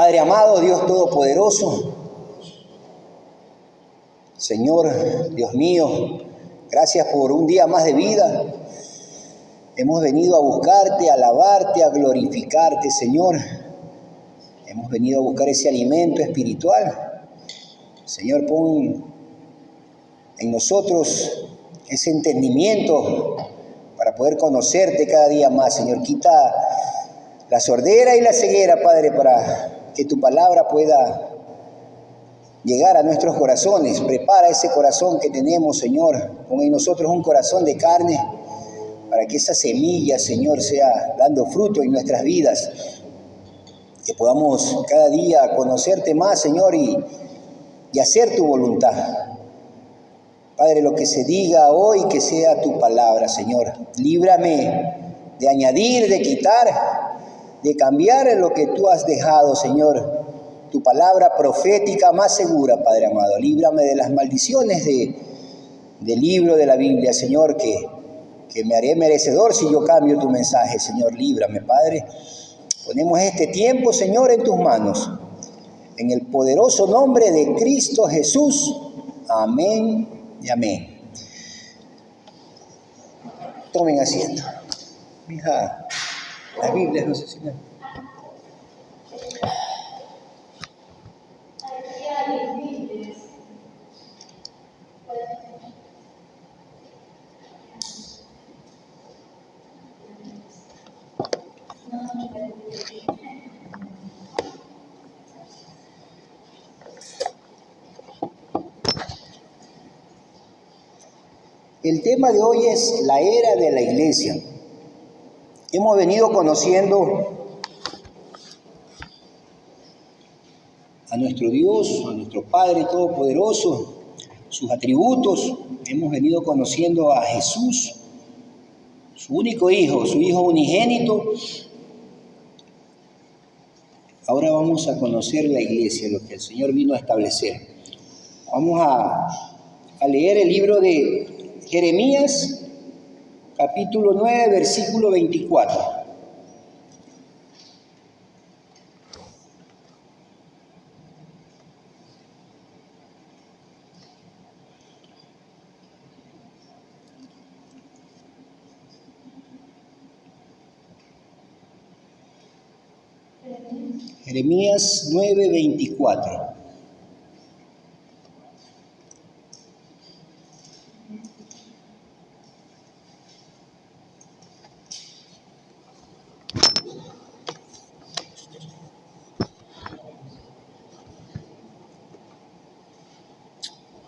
Padre amado, Dios Todopoderoso, Señor, Dios mío, gracias por un día más de vida. Hemos venido a buscarte, a alabarte, a glorificarte, Señor. Hemos venido a buscar ese alimento espiritual. Señor, pon en nosotros ese entendimiento para poder conocerte cada día más, Señor. Quita la sordera y la ceguera, Padre, para que tu palabra pueda llegar a nuestros corazones. Prepara ese corazón que tenemos, Señor. Pon en nosotros un corazón de carne para que esa semilla, Señor, sea dando fruto en nuestras vidas. Que podamos cada día conocerte más, Señor, y hacer tu voluntad. Padre, lo que se diga hoy, que sea tu palabra, Señor. Líbrame de añadir, de quitar, de cambiar lo que tú has dejado, Señor. Tu palabra profética más segura, Padre amado. Líbrame de las maldiciones del libro de la Biblia, Señor, que me haré merecedor si yo cambio tu mensaje, Señor. Líbrame, Padre. Ponemos este tiempo, Señor, en tus manos. En el poderoso nombre de Cristo Jesús. Amén y amén. Tomen asiento. Mija, las Biblias no sé si me... El tema de hoy es la era de la iglesia. Hemos venido conociendo a nuestro Dios, a nuestro Padre Todopoderoso, sus atributos. Hemos venido conociendo a Jesús, su único Hijo, su Hijo unigénito. Ahora vamos a conocer la iglesia, lo que el Señor vino a establecer. Vamos a leer el libro de Jeremías, capítulo 9, versículo 24. Jeremías 9, 24.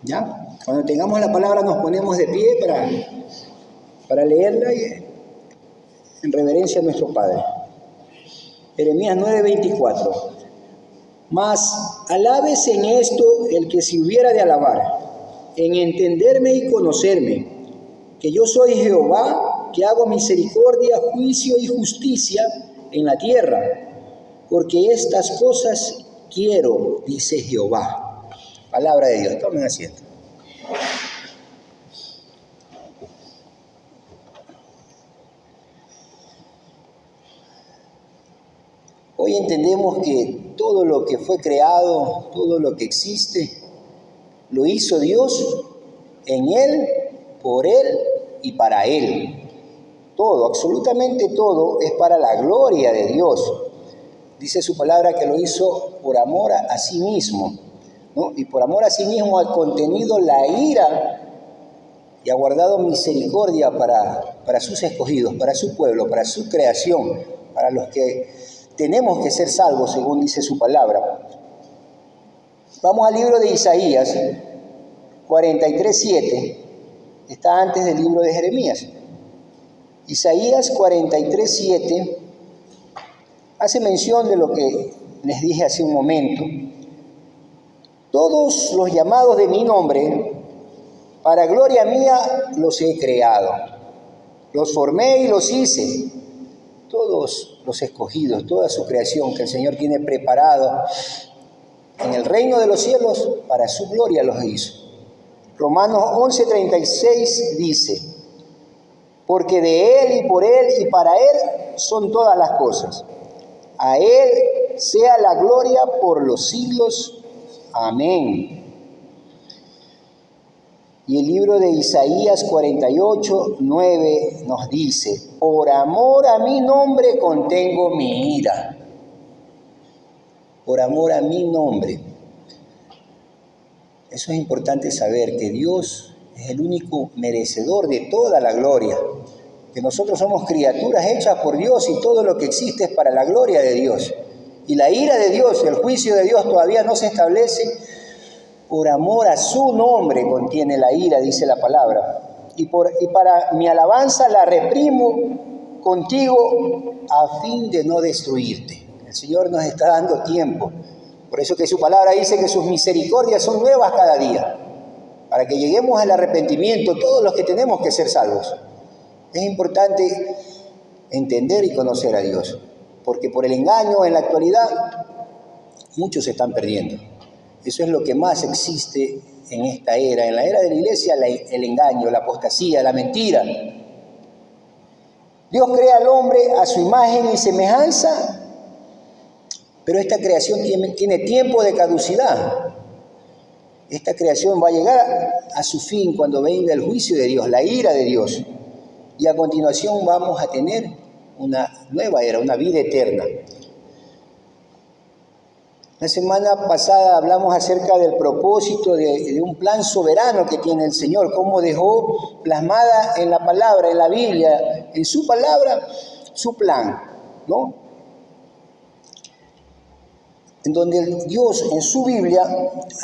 ¿Ya? Cuando tengamos la palabra nos ponemos de pie para leerla en reverencia a nuestro Padre. Jeremías 9:24. Mas alabes en esto el que se hubiera de alabar, en entenderme y conocerme, que yo soy Jehová, que hago misericordia, juicio y justicia en la tierra, porque estas cosas quiero, dice Jehová. Palabra de Dios. Tomen asiento. Hoy entendemos que todo lo que fue creado, todo lo que existe, lo hizo Dios en Él, por Él y para Él. Todo, absolutamente todo, es para la gloria de Dios. Dice su palabra que lo hizo por amor a sí mismo, ¿no? Y por amor a sí mismo ha contenido la ira y ha guardado misericordia para sus escogidos, para su pueblo, para su creación, para los que tenemos que ser salvos, según dice su palabra. Vamos al libro de Isaías 43:7. Está antes del libro de Jeremías. Isaías 43:7 hace mención de lo que les dije hace un momento. Todos los llamados de mi nombre, para gloria mía los he creado. Los formé y los hice. Todos los escogidos, toda su creación que el Señor tiene preparado en el reino de los cielos, para su gloria los hizo. Romanos 11:36 dice, porque de Él y por Él y para Él son todas las cosas. A Él sea la gloria por los siglos. Amén. Y el libro de Isaías 48, 9 nos dice: por amor a mi nombre contengo mi ira. Por amor a mi nombre. Eso es importante saber, que Dios es el único merecedor de toda la gloria. Que nosotros somos criaturas hechas por Dios y todo lo que existe es para la gloria de Dios. Y la ira de Dios, el juicio de Dios todavía no se establece. Por amor a su nombre contiene la ira, dice la palabra. Y para mi alabanza la reprimo contigo a fin de no destruirte. El Señor nos está dando tiempo. Por eso que su palabra dice que sus misericordias son nuevas cada día. Para que lleguemos al arrepentimiento todos los que tenemos que ser salvos. Es importante entender y conocer a Dios. Porque por el engaño en la actualidad muchos se están perdiendo. Eso es lo que más existe en esta era. En la era de la iglesia, el engaño, la apostasía, la mentira. Dios crea al hombre a su imagen y semejanza, pero esta creación tiene tiempo de caducidad. Esta creación va a llegar a su fin cuando venga el juicio de Dios, la ira de Dios. Y a continuación vamos a tener una nueva era, una vida eterna. La semana pasada hablamos acerca del propósito de un plan soberano que tiene el Señor, cómo dejó plasmada en la palabra, en la Biblia, en su palabra, su plan, ¿no? En donde Dios en su Biblia,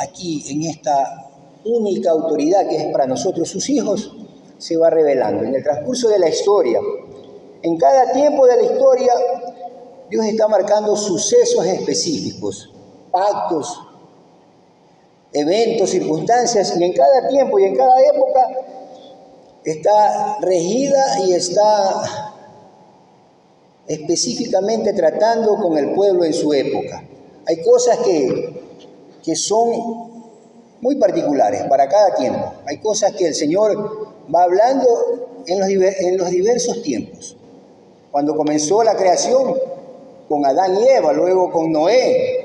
aquí en esta única autoridad que es para nosotros sus hijos, se va revelando. En el transcurso de la historia, en cada tiempo de la historia, Dios está marcando sucesos específicos, pactos, eventos, circunstancias, y en cada tiempo y en cada época está regida y está específicamente tratando con el pueblo en su época. Hay cosas que son muy particulares para cada tiempo. Hay cosas que el Señor va hablando en los diversos tiempos. Cuando comenzó la creación con Adán y Eva, luego con Noé,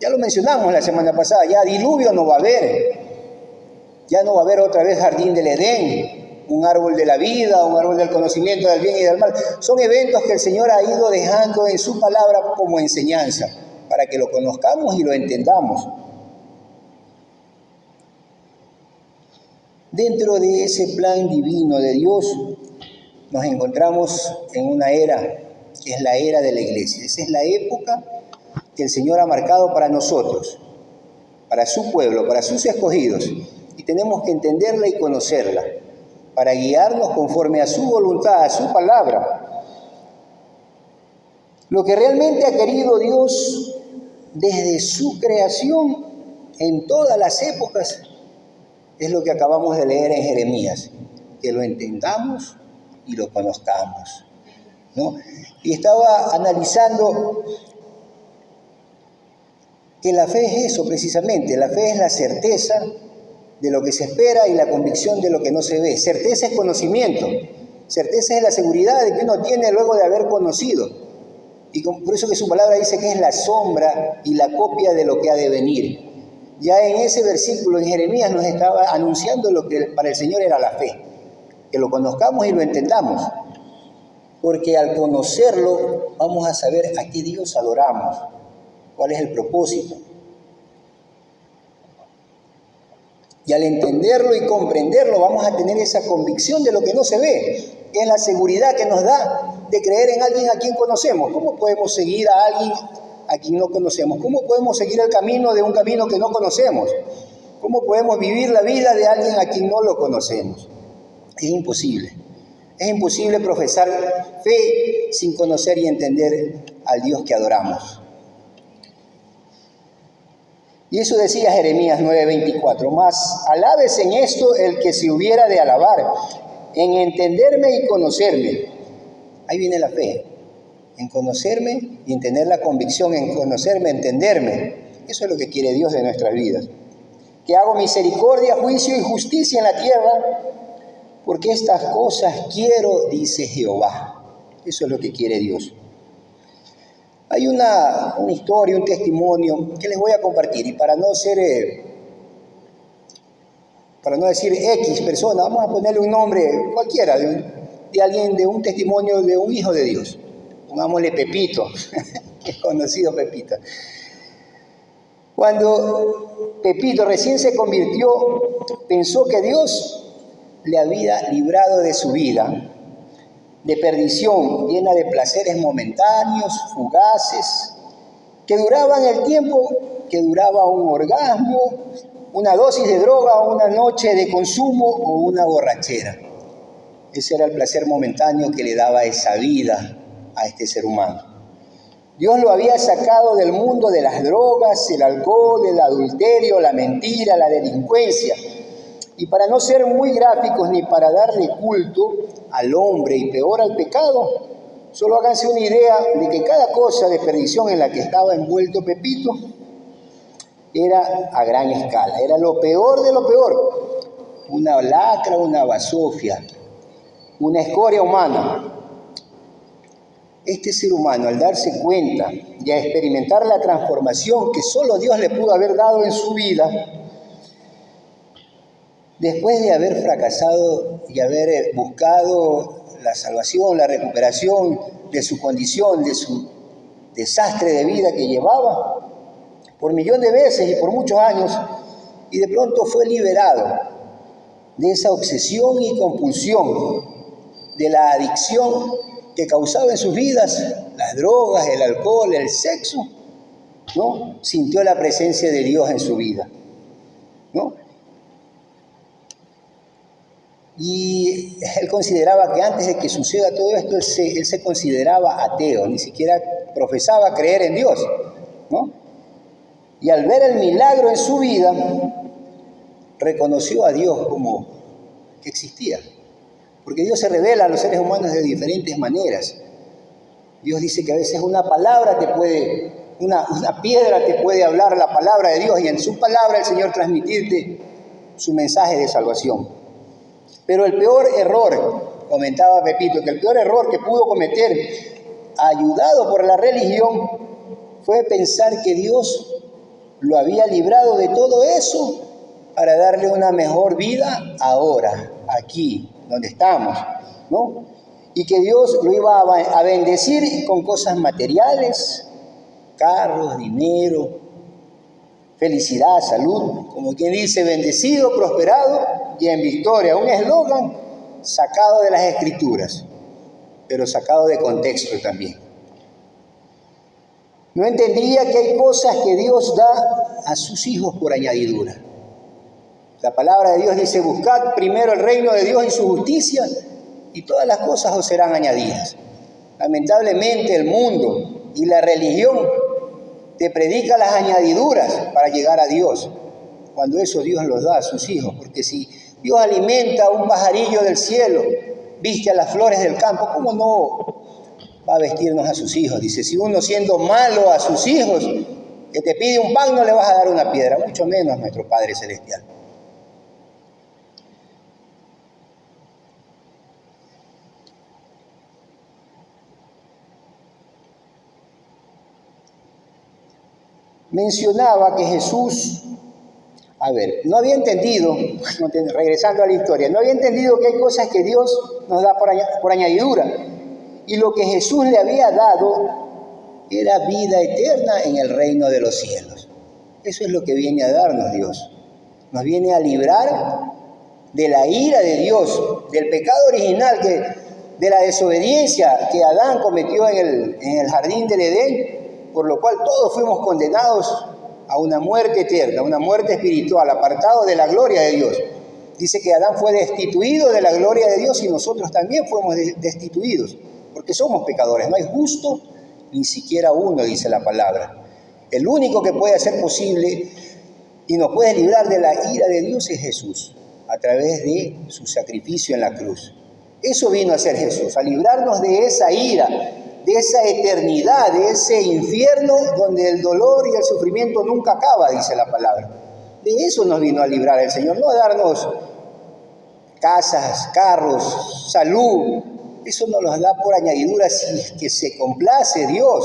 ya lo mencionamos la semana pasada, ya diluvio no va a haber. Ya no va a haber otra vez jardín del Edén, un árbol de la vida, un árbol del conocimiento del bien y del mal. Son eventos que el Señor ha ido dejando en su palabra como enseñanza, para que lo conozcamos y lo entendamos. Dentro de ese plan divino de Dios, nos encontramos en una era, que es la era de la iglesia. Esa es la época que el Señor ha marcado para nosotros, para su pueblo, para sus escogidos. Y tenemos que entenderla y conocerla, para guiarnos conforme a su voluntad, a su palabra. Lo que realmente ha querido Dios desde su creación en todas las épocas es lo que acabamos de leer en Jeremías, que lo entendamos y lo conozcamos, ¿no? Y estaba analizando que la fe es eso precisamente, la fe es la certeza de lo que se espera y la convicción de lo que no se ve. Certeza es conocimiento, certeza es la seguridad de que uno tiene luego de haber conocido. Y por eso que su palabra dice que es la sombra y la copia de lo que ha de venir. Ya en ese versículo en Jeremías nos estaba anunciando lo que para el Señor era la fe, que lo conozcamos y lo entendamos, porque al conocerlo vamos a saber a qué Dios adoramos, cuál es el propósito. Y al entenderlo y comprenderlo vamos a tener esa convicción de lo que no se ve, que es la seguridad que nos da de creer en alguien a quien conocemos. ¿Cómo podemos seguir a alguien a quien no conocemos? ¿Cómo podemos seguir el camino de un camino que no conocemos? ¿Cómo podemos vivir la vida de alguien a quien no lo conocemos? Es imposible. Es imposible profesar fe sin conocer y entender al Dios que adoramos. Y eso decía Jeremías 9:24, mas alabes en esto el que se hubiera de alabar, en entenderme y conocerme. Ahí viene la fe, en conocerme y en tener la convicción, en conocerme, entenderme. Eso es lo que quiere Dios de nuestras vidas. Que hago misericordia, juicio y justicia en la tierra, porque estas cosas quiero, dice Jehová. Eso es lo que quiere Dios. Hay una historia, un testimonio que les voy a compartir, y para no decir X persona, vamos a ponerle un nombre cualquiera, de alguien, de un testimonio de un hijo de Dios. Pongámosle Pepito, que es conocido Pepito. Cuando Pepito recién se convirtió, pensó que Dios le había librado de su vida de perdición, llena de placeres momentáneos, fugaces, que duraban el tiempo que duraba un orgasmo, una dosis de droga, una noche de consumo o una borrachera. Ese era el placer momentáneo que le daba esa vida a este ser humano. Dios lo había sacado del mundo de las drogas, el alcohol, el adulterio, la mentira, la delincuencia. Y para no ser muy gráficos ni para darle culto al hombre y peor al pecado, solo háganse una idea de que cada cosa de perdición en la que estaba envuelto Pepito era a gran escala, era lo peor de lo peor. Una lacra, una basofia, una escoria humana. Este ser humano, al darse cuenta y a experimentar la transformación que solo Dios le pudo haber dado en su vida, después de haber fracasado y haber buscado la salvación, la recuperación de su condición, de su desastre de vida que llevaba, por millón de veces y por muchos años, y de pronto fue liberado de esa obsesión y compulsión, de la adicción que causaba en sus vidas las drogas, el alcohol, el sexo, ¿no? Sintió la presencia de Dios en su vida, ¿no? Y él consideraba que antes de que suceda todo esto, él se consideraba ateo, ni siquiera profesaba creer en Dios, ¿no? Y al ver el milagro en su vida, reconoció a Dios como que existía. Porque Dios se revela a los seres humanos de diferentes maneras. Dios dice que a veces una piedra te puede hablar la palabra de Dios, y en su palabra el Señor transmitirte su mensaje de salvación. Pero el peor error, comentaba Pepito, que el peor error que pudo cometer, ayudado por la religión, fue pensar que Dios lo había librado de todo eso para darle una mejor vida ahora, aquí, donde estamos, ¿no? Y que Dios lo iba a bendecir con cosas materiales, carros, dinero, felicidad, salud, como quien dice, bendecido, prosperado y en victoria. Un eslogan sacado de las Escrituras, pero sacado de contexto también. No entendía que hay cosas que Dios da a sus hijos por añadidura. La palabra de Dios dice: buscad primero el reino de Dios y su justicia, y todas las cosas os serán añadidas. Lamentablemente el mundo y la religión te predica las añadiduras para llegar a Dios, cuando eso Dios los da a sus hijos. Porque si Dios alimenta a un pajarillo del cielo, viste a las flores del campo, ¿cómo no va a vestirnos a sus hijos? Dice: si uno siendo malo a sus hijos, que te pide un pan, no le vas a dar una piedra, mucho menos nuestro Padre Celestial. Mencionaba que Jesús, no había entendido, regresando a la historia, no había entendido que hay cosas que Dios nos da por añadidura. Y lo que Jesús le había dado era vida eterna en el reino de los cielos. Eso es lo que viene a darnos Dios. Nos viene a librar de la ira de Dios, del pecado original, de la desobediencia que Adán cometió en el jardín del Edén, por lo cual todos fuimos condenados a una muerte eterna, una muerte espiritual, apartados de la gloria de Dios. Dice que Adán fue destituido de la gloria de Dios y nosotros también fuimos destituidos, porque somos pecadores. No hay justo ni siquiera uno, dice la palabra. El único que puede hacer posible y nos puede librar de la ira de Dios es Jesús, a través de su sacrificio en la cruz. Eso vino a hacer Jesús, a librarnos de esa ira, de esa eternidad, de ese infierno donde el dolor y el sufrimiento nunca acaba, dice la palabra. De eso nos vino a librar el Señor, no a darnos casas, carros, salud. Eso nos los da por añadidura si es que se complace Dios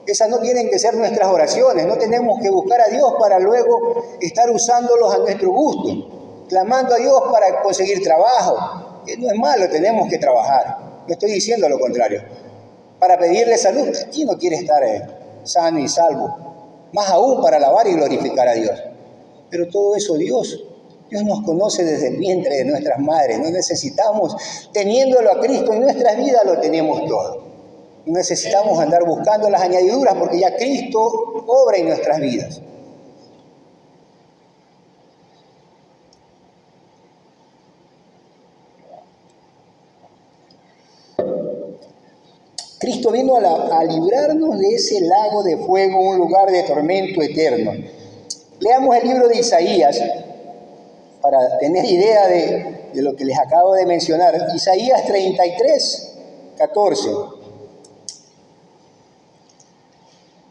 Esas no tienen que ser nuestras oraciones. No tenemos que buscar a Dios para luego estar usándolos a nuestro gusto, clamando a Dios para conseguir trabajo. Que no es malo, tenemos que trabajar. No estoy diciendo lo contrario. Para pedirle salud, ¿quién no quiere estar sano y salvo? Más aún para alabar y glorificar a Dios. Pero todo eso Dios nos conoce desde el vientre de nuestras madres. No necesitamos, teniéndolo a Cristo en nuestras vidas, lo tenemos todo. No necesitamos andar buscando las añadiduras porque ya Cristo obra en nuestras vidas. Cristo vino a librarnos de ese lago de fuego, un lugar de tormento eterno. Leamos el libro de Isaías para tener idea de lo que les acabo de mencionar. Isaías 33, 14.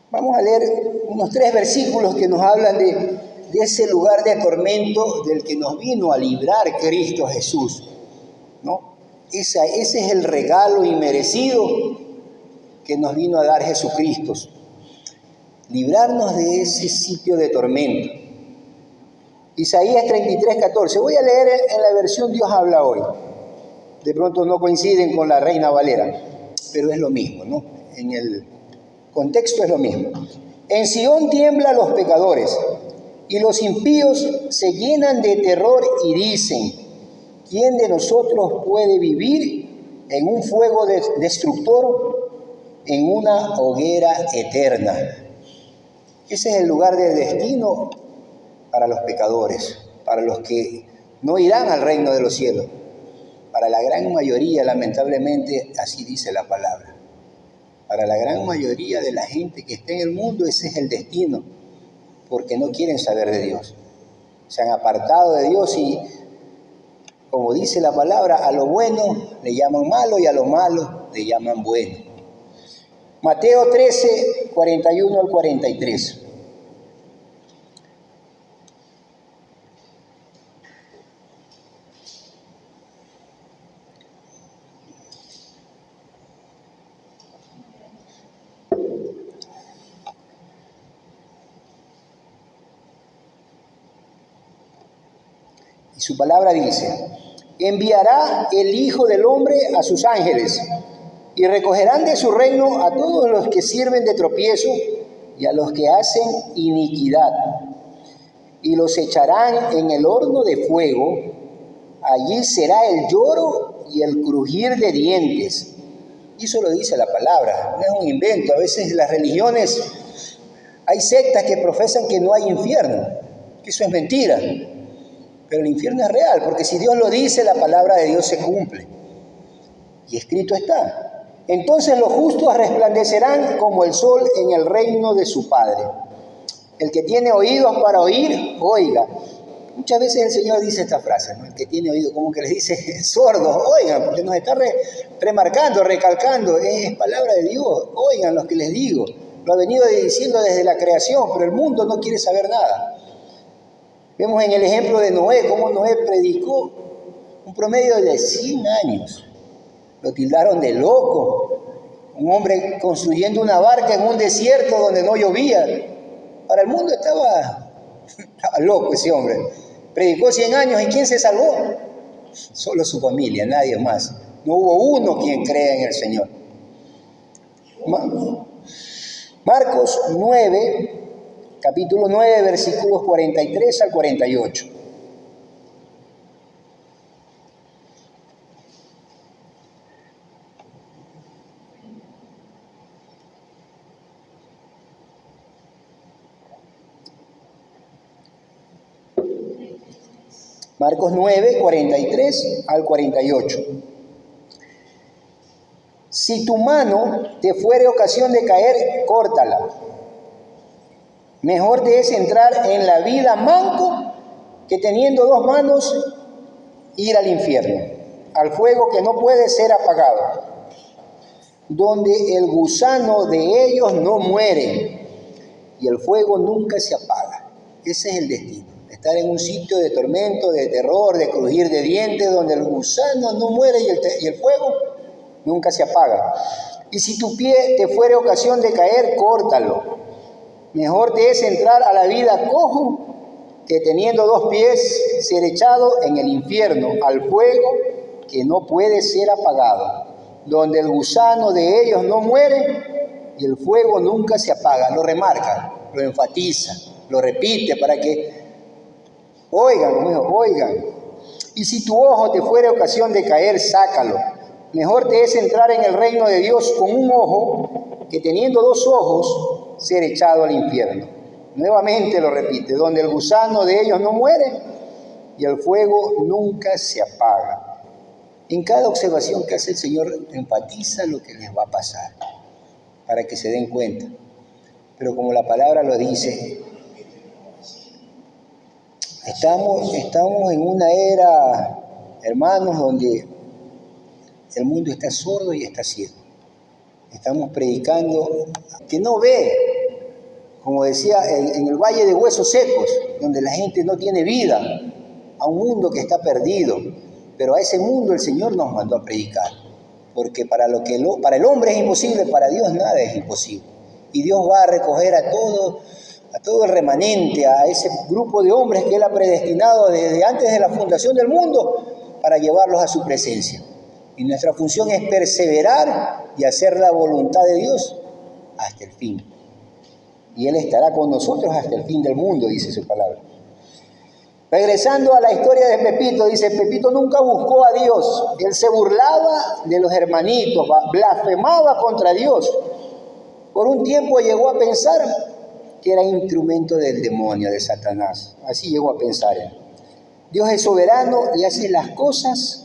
Vamos a leer unos 3 versículos que nos hablan de ese lugar de tormento del que nos vino a librar Cristo Jesús, ¿no? Ese es el regalo inmerecido que nos vino a dar Jesucristo. Librarnos de ese sitio de tormento. Isaías 33, 14. Voy a leer en la versión Dios habla hoy. De pronto no coinciden con la Reina Valera, pero es lo mismo, ¿no? En el contexto es lo mismo. En Sión tiemblan los pecadores y los impíos se llenan de terror y dicen: ¿quién de nosotros puede vivir en un fuego destructor, en una hoguera eterna? Ese es el lugar del destino para los pecadores, para los que no irán al reino de los cielos. Para la gran mayoría, lamentablemente, así dice la palabra. Para la gran mayoría de la gente que está en el mundo, ese es el destino, porque no quieren saber de Dios. Se han apartado de Dios y, como dice la palabra, a lo bueno le llaman malo y a lo malo le llaman bueno. Mateo 13, 41 al 43. Y su palabra dice: enviará el Hijo del Hombre a sus ángeles, y recogerán de su reino a todos los que sirven de tropiezo y a los que hacen iniquidad, y los echarán en el horno de fuego. Allí será el lloro y el crujir de dientes. Y eso lo dice la palabra, no es un invento. A veces las religiones, hay sectas que profesan que no hay infierno, que eso es mentira. Pero el infierno es real, porque si Dios lo dice, la palabra de Dios se cumple. Y escrito está: entonces los justos resplandecerán como el sol en el reino de su Padre. El que tiene oídos para oír, oiga. Muchas veces el Señor dice esta frase, ¿no? El que tiene oídos, como que les dice sordos, oigan, porque nos está remarcando, recalcando, es palabra de Dios, oigan lo que les digo. Lo ha venido diciendo desde la creación, pero el mundo no quiere saber nada. Vemos en el ejemplo de Noé, cómo Noé predicó un promedio de 100 años. Lo tildaron de loco. Un hombre construyendo una barca en un desierto donde no llovía. Para el mundo estaba loco ese hombre. Predicó 100 años, ¿y quién se salvó? Solo su familia, nadie más. No hubo uno quien crea en el Señor. Marcos 9... capítulo 9, versículos 43 al 48. Marcos 9, 43 al 48. Si tu mano te fuere ocasión de caer, córtala. Mejor te es entrar en la vida manco que teniendo 2 manos ir al infierno, al fuego que no puede ser apagado, donde el gusano de ellos no muere y el fuego nunca se apaga. Ese es el destino, estar en un sitio de tormento, de terror, de crujir de dientes, donde el gusano no muere y el fuego nunca se apaga. Y si tu pie te fuere ocasión de caer, córtalo. Mejor te es entrar a la vida cojo que teniendo 2 pies ser echado en el infierno, al fuego que no puede ser apagado, donde el gusano de ellos no muere y el fuego nunca se apaga. Lo remarca, lo enfatiza, lo repite para que oigan. Y si tu ojo te fuere ocasión de caer, sácalo. Mejor te es entrar en el reino de Dios con un ojo que teniendo 2 ojos ser echado al infierno. Nuevamente lo repite, donde el gusano de ellos no muere y el fuego nunca se apaga. En cada observación que hace el Señor enfatiza lo que les va a pasar, para que se den cuenta. Pero como la palabra lo dice, estamos en una era, hermanos, donde el mundo está sordo y está ciego. Estamos predicando que no ve, como decía, en el valle de huesos secos, donde la gente no tiene vida, a un mundo que está perdido. Pero a ese mundo el Señor nos mandó a predicar, porque para el hombre es imposible, para Dios nada es imposible. Y Dios va a recoger a todo el remanente, a ese grupo de hombres que Él ha predestinado desde antes de la fundación del mundo, para llevarlos a su presencia. Y nuestra función es perseverar y hacer la voluntad de Dios hasta el fin. Y Él estará con nosotros hasta el fin del mundo, dice su palabra. Regresando a la historia de Pepito, dice, Pepito nunca buscó a Dios. Él se burlaba de los hermanitos, blasfemaba contra Dios. Por un tiempo llegó a pensar que era instrumento del demonio, de Satanás. Así llegó a pensar él. Dios es soberano y hace las cosas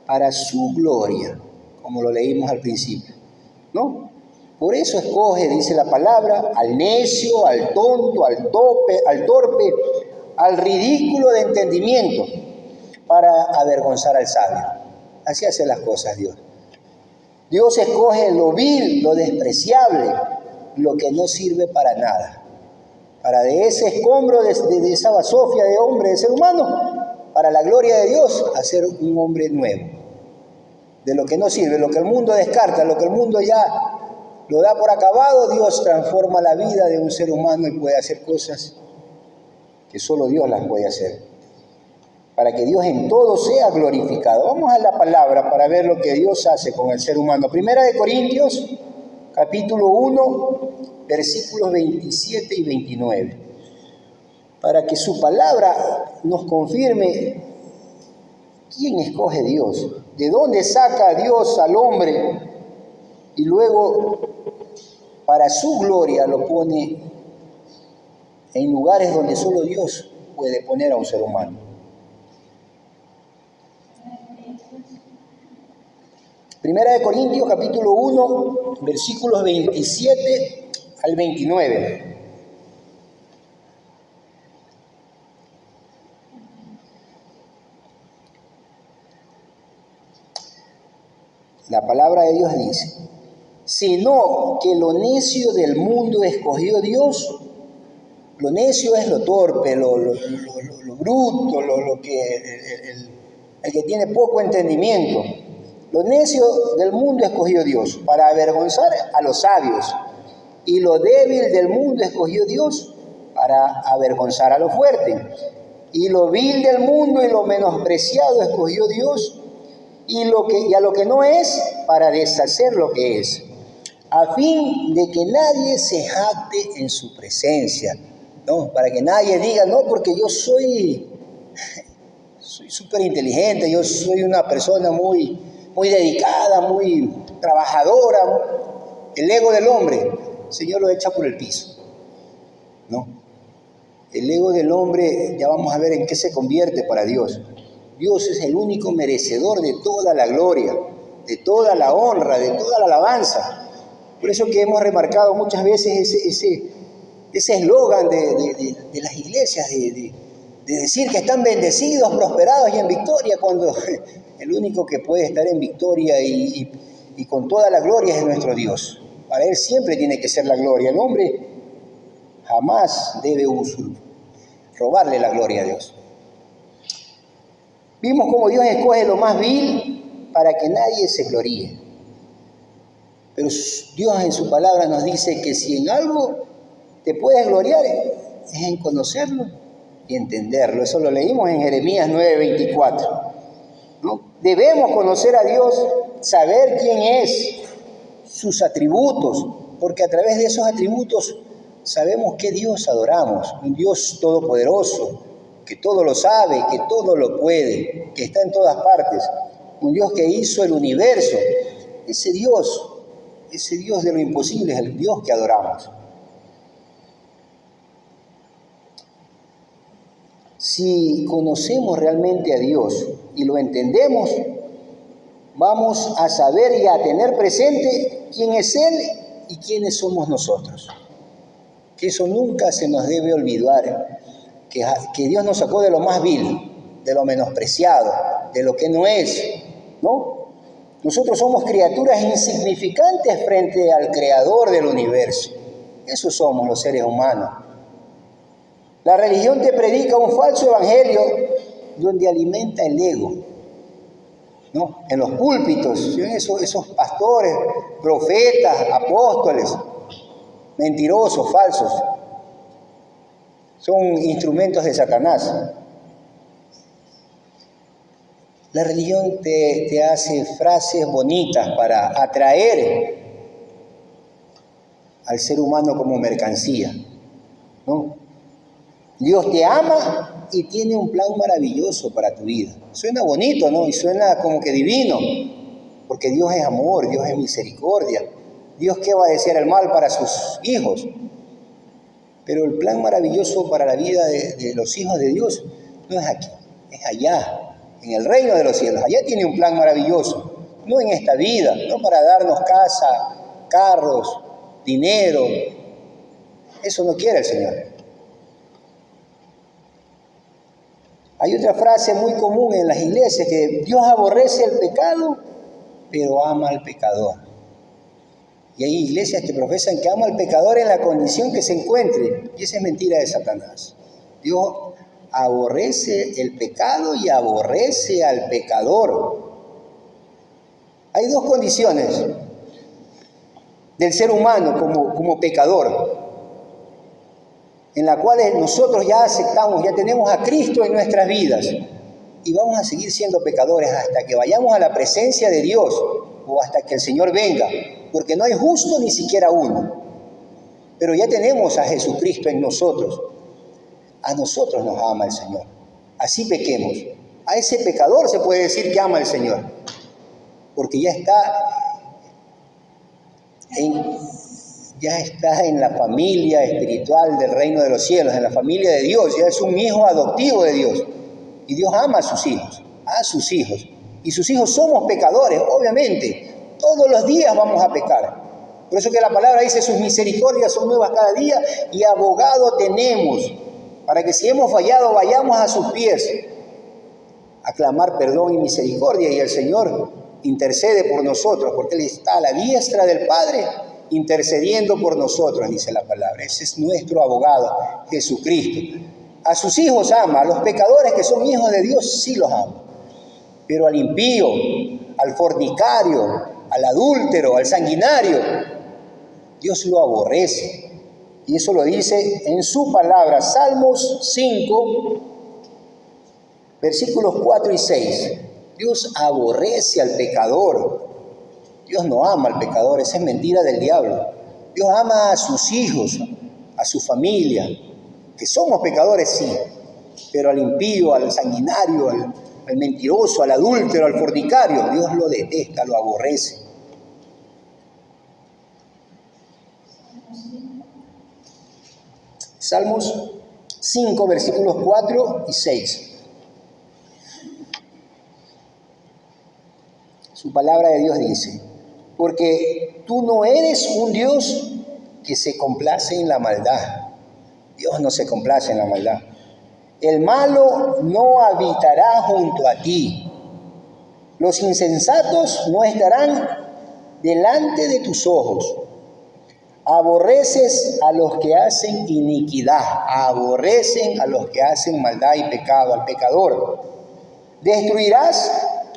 para su gloria, como lo leímos al principio, ¿no? Por eso escoge, dice la palabra, al necio, al tonto, al torpe, al ridículo de entendimiento, para avergonzar al sabio. Así hace las cosas Dios. Dios escoge lo vil, lo despreciable, lo que no sirve para nada, para de ese escombro, de esa basofia de hombre, de ser humano, para la gloria de Dios, hacer un hombre nuevo. De lo que no sirve, lo que el mundo descarta, lo que el mundo ya lo da por acabado, Dios transforma la vida de un ser humano y puede hacer cosas que solo Dios las puede hacer, para que Dios en todo sea glorificado. Vamos a la palabra para ver lo que Dios hace con el ser humano. Primera de Corintios, capítulo 1, versículos 27 y 29. Para que su palabra nos confirme quién escoge Dios, de dónde saca Dios al hombre y luego para su gloria lo pone en lugares donde solo Dios puede poner a un ser humano. Primera de Corintios, capítulo 1, versículos 27 al 29. La palabra de Dios dice, sino que lo necio del mundo escogió Dios. Lo necio es lo torpe, lo bruto, el que tiene poco entendimiento. Lo necio del mundo escogió Dios para avergonzar a los sabios. Y lo débil del mundo escogió Dios para avergonzar a lo fuerte. Y lo vil del mundo y lo menospreciado escogió Dios. Y a lo que no es, para deshacer lo que es. A fin de que nadie se jacte en su presencia. No, para que nadie diga, no, porque yo soy súper inteligente, yo soy una persona muy dedicada, muy trabajadora. El ego del hombre, el Señor lo echa por el piso, ¿no? El ego del hombre, ya vamos a ver en qué se convierte para Dios. Dios es el único merecedor de toda la gloria, de toda la honra, de toda la alabanza. Por eso que hemos remarcado muchas veces ese eslogan de las iglesias, de decir que están bendecidos, prosperados y en victoria, cuando el único que puede estar en victoria y con toda la gloria es nuestro Dios. Para Él siempre tiene que ser la gloria. El hombre jamás debe robarle la gloria a Dios. Vimos cómo Dios escoge lo más vil para que nadie se gloríe. Pero Dios en su palabra nos dice que si en algo te puedes gloriar es en conocerlo y entenderlo. Eso lo leímos en Jeremías 9:24, ¿no? Debemos conocer a Dios, saber quién es, sus atributos, porque a través de esos atributos sabemos qué Dios adoramos, un Dios todopoderoso, que todo lo sabe, que todo lo puede, que está en todas partes, un Dios que hizo el universo. Ese Dios de lo imposible es el Dios que adoramos. Si conocemos realmente a Dios y lo entendemos, vamos a saber y a tener presente quién es Él y quiénes somos nosotros. Que eso nunca se nos debe olvidar, que Dios nos sacó de lo más vil, de lo menospreciado, de lo que no es, ¿no? Nosotros somos criaturas insignificantes frente al Creador del universo. Eso somos los seres humanos. La religión te predica un falso evangelio donde alimenta el ego, ¿no? En los púlpitos, esos pastores, profetas, apóstoles, mentirosos, falsos, son instrumentos de Satanás. La religión te hace frases bonitas para atraer al ser humano como mercancía, ¿no? Dios te ama y tiene un plan maravilloso para tu vida. Suena bonito, ¿no? Y suena como que divino, porque Dios es amor, Dios es misericordia. Dios, ¿qué va a desear el mal para sus hijos? Pero el plan maravilloso para la vida de los hijos de Dios no es aquí, es allá, en el reino de los cielos. Allá tiene un plan maravilloso, no en esta vida, no para darnos casa, carros, dinero. Eso no quiere el Señor. Hay otra frase muy común en las iglesias, que Dios aborrece el pecado, pero ama al pecador. Y hay iglesias que profesan que ama al pecador en la condición que se encuentre. Y esa es mentira de Satanás. Dios aborrece el pecado y aborrece al pecador. Hay dos condiciones del ser humano como pecador, en la cual nosotros ya aceptamos, ya tenemos a Cristo en nuestras vidas y vamos a seguir siendo pecadores hasta que vayamos a la presencia de Dios o hasta que el Señor venga, porque no hay justo ni siquiera uno. Pero ya tenemos a Jesucristo en nosotros. A nosotros nos ama el Señor. Así pequemos. A ese pecador se puede decir que ama el Señor, porque ya está en la familia espiritual del reino de los cielos, en la familia de Dios. Ya es un hijo adoptivo de Dios. Y Dios ama a sus hijos. Y sus hijos somos pecadores, obviamente. Todos los días vamos a pecar. Por eso que la palabra dice, sus misericordias son nuevas cada día y abogado tenemos, para que si hemos fallado vayamos a sus pies a clamar perdón y misericordia, y el Señor intercede por nosotros, porque Él está a la diestra del Padre intercediendo por nosotros, dice la palabra. Ese es nuestro abogado, Jesucristo. A sus hijos ama, a los pecadores que son hijos de Dios sí los ama, pero al impío, al fornicario, al adúltero, al sanguinario, Dios lo aborrece. Y eso lo dice en su palabra, Salmos 5, versículos 4 y 6. Dios aborrece al pecador. Dios no ama al pecador, esa es mentira del diablo. Dios ama a sus hijos, a su familia, que somos pecadores, sí, pero al impío, al sanguinario, al mentiroso, al adúltero, al fornicario, Dios lo detesta, lo aborrece. Salmos 5, versículos 4 y 6. Su palabra de Dios dice, porque tú no eres un Dios que se complace en la maldad. Dios no se complace en la maldad. El malo no habitará junto a ti. Los insensatos no estarán delante de tus ojos. Aborreces a los que hacen iniquidad, aborrecen a los que hacen maldad y pecado, al pecador. Destruirás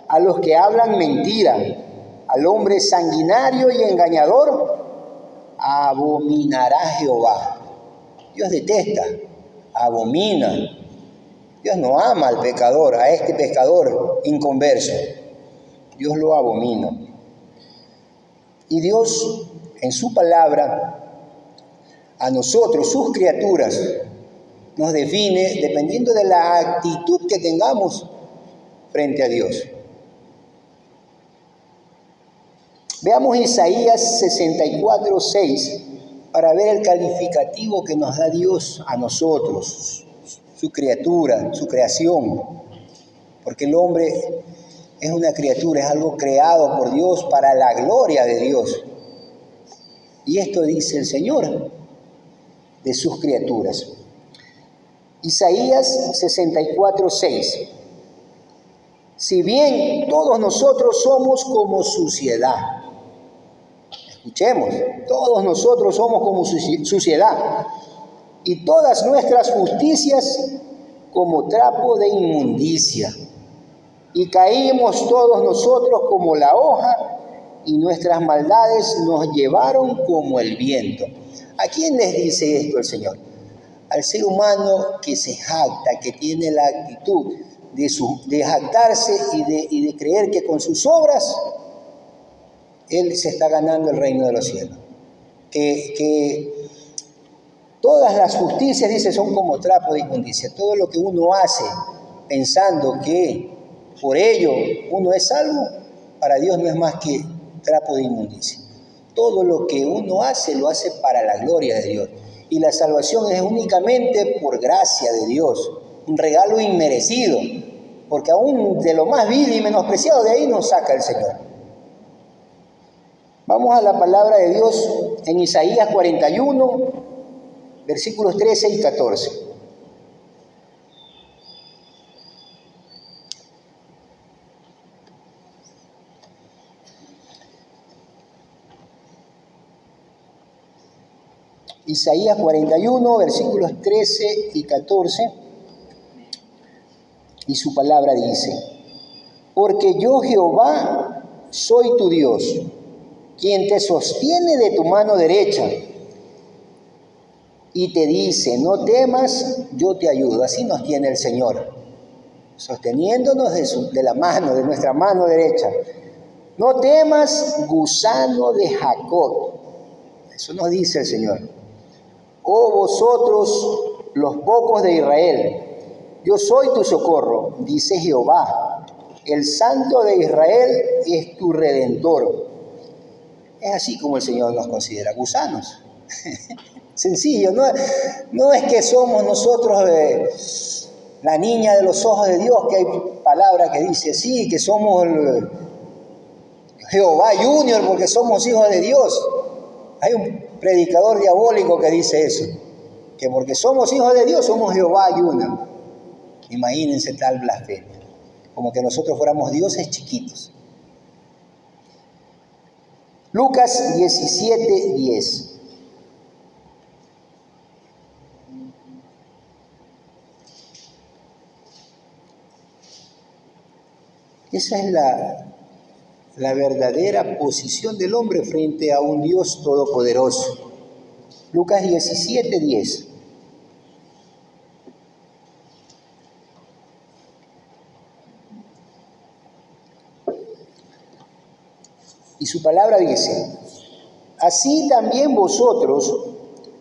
a los que hablan mentira, al hombre sanguinario y engañador, abominará Jehová. Dios detesta, abomina. Dios no ama al pecador, a este pecador inconverso. Dios lo abomina. Y Dios, en su palabra, a nosotros, sus criaturas, nos define dependiendo de la actitud que tengamos frente a Dios. Veamos Isaías 64:6 para ver el calificativo que nos da Dios a nosotros, su criatura, su creación. Porque el hombre es una criatura, es algo creado por Dios para la gloria de Dios. Y esto dice el Señor de sus criaturas. Isaías 64:6. Si bien todos nosotros somos como suciedad, escuchemos, todos nosotros somos como suciedad, y todas nuestras justicias como trapo de inmundicia, y caímos todos nosotros como la hoja, y nuestras maldades nos llevaron como el viento. ¿A quién les dice esto el Señor? Al ser humano que se jacta, que tiene la actitud de jactarse y de creer que con sus obras él se está ganando el reino de los cielos. Que todas las justicias, dice, son como trapo de inmundicia. Todo lo que uno hace pensando que por ello uno es salvo, para Dios no es más que trapo de inmundicia. Todo lo que uno hace, lo hace para la gloria de Dios. Y la salvación es únicamente por gracia de Dios, un regalo inmerecido, porque aún de lo más vil y menospreciado de ahí nos saca el Señor. Vamos a la palabra de Dios en Isaías 41, versículos 13 y 14. Isaías 41, versículos 13 y 14, y su palabra dice: porque yo Jehová soy tu Dios, quien te sostiene de tu mano derecha, y te dice, no temas, yo te ayudo. Así nos tiene el Señor, sosteniéndonos de la mano, de nuestra mano derecha. No temas, gusano de Jacob. Eso nos dice el Señor. Oh vosotros, los pocos de Israel, yo soy tu socorro, dice Jehová. El Santo de Israel es tu Redentor. Es así como el Señor nos considera, gusanos. Sencillo, no es que somos nosotros la niña de los ojos de Dios, que hay palabra que dice así, que somos Jehová Junior porque somos hijos de Dios. Hay un predicador diabólico que dice eso, que porque somos hijos de Dios somos Jehová Junior. Imagínense tal blasfemia, como que nosotros fuéramos dioses chiquitos. Lucas 17:10. Esa es la verdadera posición del hombre frente a un Dios todopoderoso. Lucas 17:10. Y su palabra dice: así también vosotros,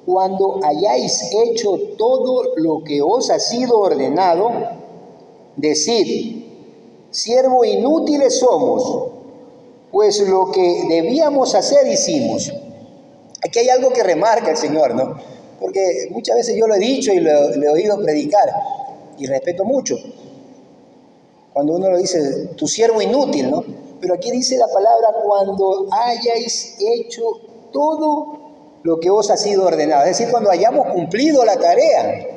cuando hayáis hecho todo lo que os ha sido ordenado, decid, siervos inútiles somos, pues lo que debíamos hacer hicimos. Aquí hay algo que remarca el Señor, ¿no? Porque muchas veces yo lo he dicho y lo he oído predicar, y respeto mucho cuando uno lo dice, tu siervo inútil, ¿no? Pero aquí dice la palabra, cuando hayáis hecho todo lo que os ha sido ordenado. Es decir, cuando hayamos cumplido la tarea.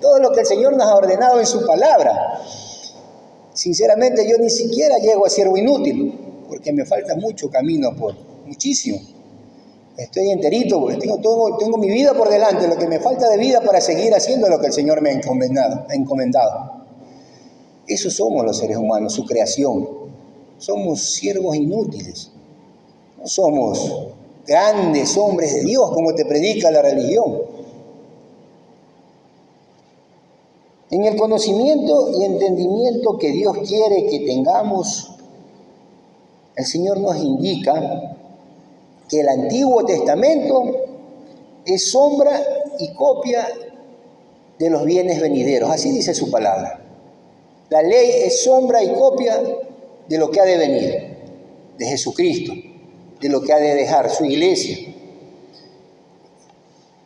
Todo lo que el Señor nos ha ordenado en su palabra. Sinceramente, yo ni siquiera llego a siervo inútil, porque me falta mucho camino muchísimo. Estoy enterito, porque tengo mi vida por delante, lo que me falta de vida para seguir haciendo lo que el Señor me ha encomendado. Esos somos los seres humanos, su creación. somos siervos inútiles. No somos grandes hombres de Dios como te predica la religión. En el conocimiento y entendimiento que Dios quiere que tengamos, el Señor nos indica que el Antiguo Testamento es sombra y copia de los bienes venideros. Así dice su palabra. La ley es sombra y copia de lo que ha de venir, de Jesucristo, de lo que ha de dejar su iglesia.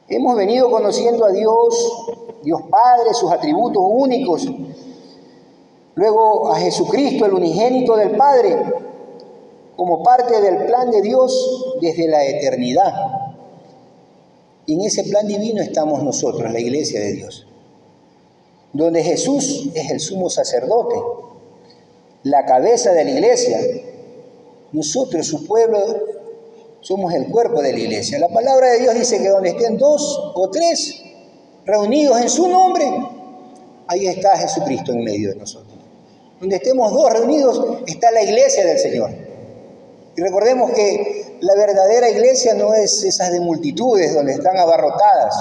Hemos venido conociendo a Dios, Dios Padre, sus atributos únicos, luego a Jesucristo, el unigénito del Padre, como parte del plan de Dios desde la eternidad. Y en ese plan divino estamos nosotros, la iglesia de Dios, donde Jesús es el sumo sacerdote, la cabeza de la iglesia. Nosotros, su pueblo, somos el cuerpo de la iglesia. La palabra de Dios dice que donde estén 2 o 3 reunidos en su nombre, ahí está Jesucristo en medio de nosotros. Donde estemos 2 reunidos, está la iglesia del Señor. Y recordemos que la verdadera iglesia no es esas de multitudes donde están abarrotadas.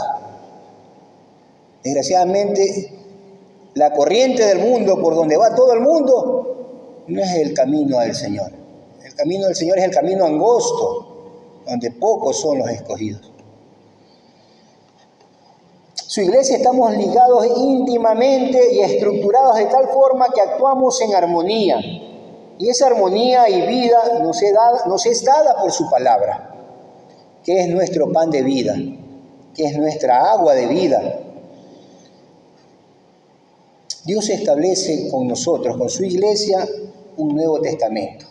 Desgraciadamente, la corriente del mundo por donde va todo el mundo no es el camino del Señor. El camino del Señor es el camino angosto, donde pocos son los escogidos. Su iglesia estamos ligados íntimamente y estructurados de tal forma que actuamos en armonía. Y esa armonía y vida nos es dada por su palabra, que es nuestro pan de vida, que es nuestra agua de vida. Dios establece con nosotros, con su iglesia, un nuevo testamento.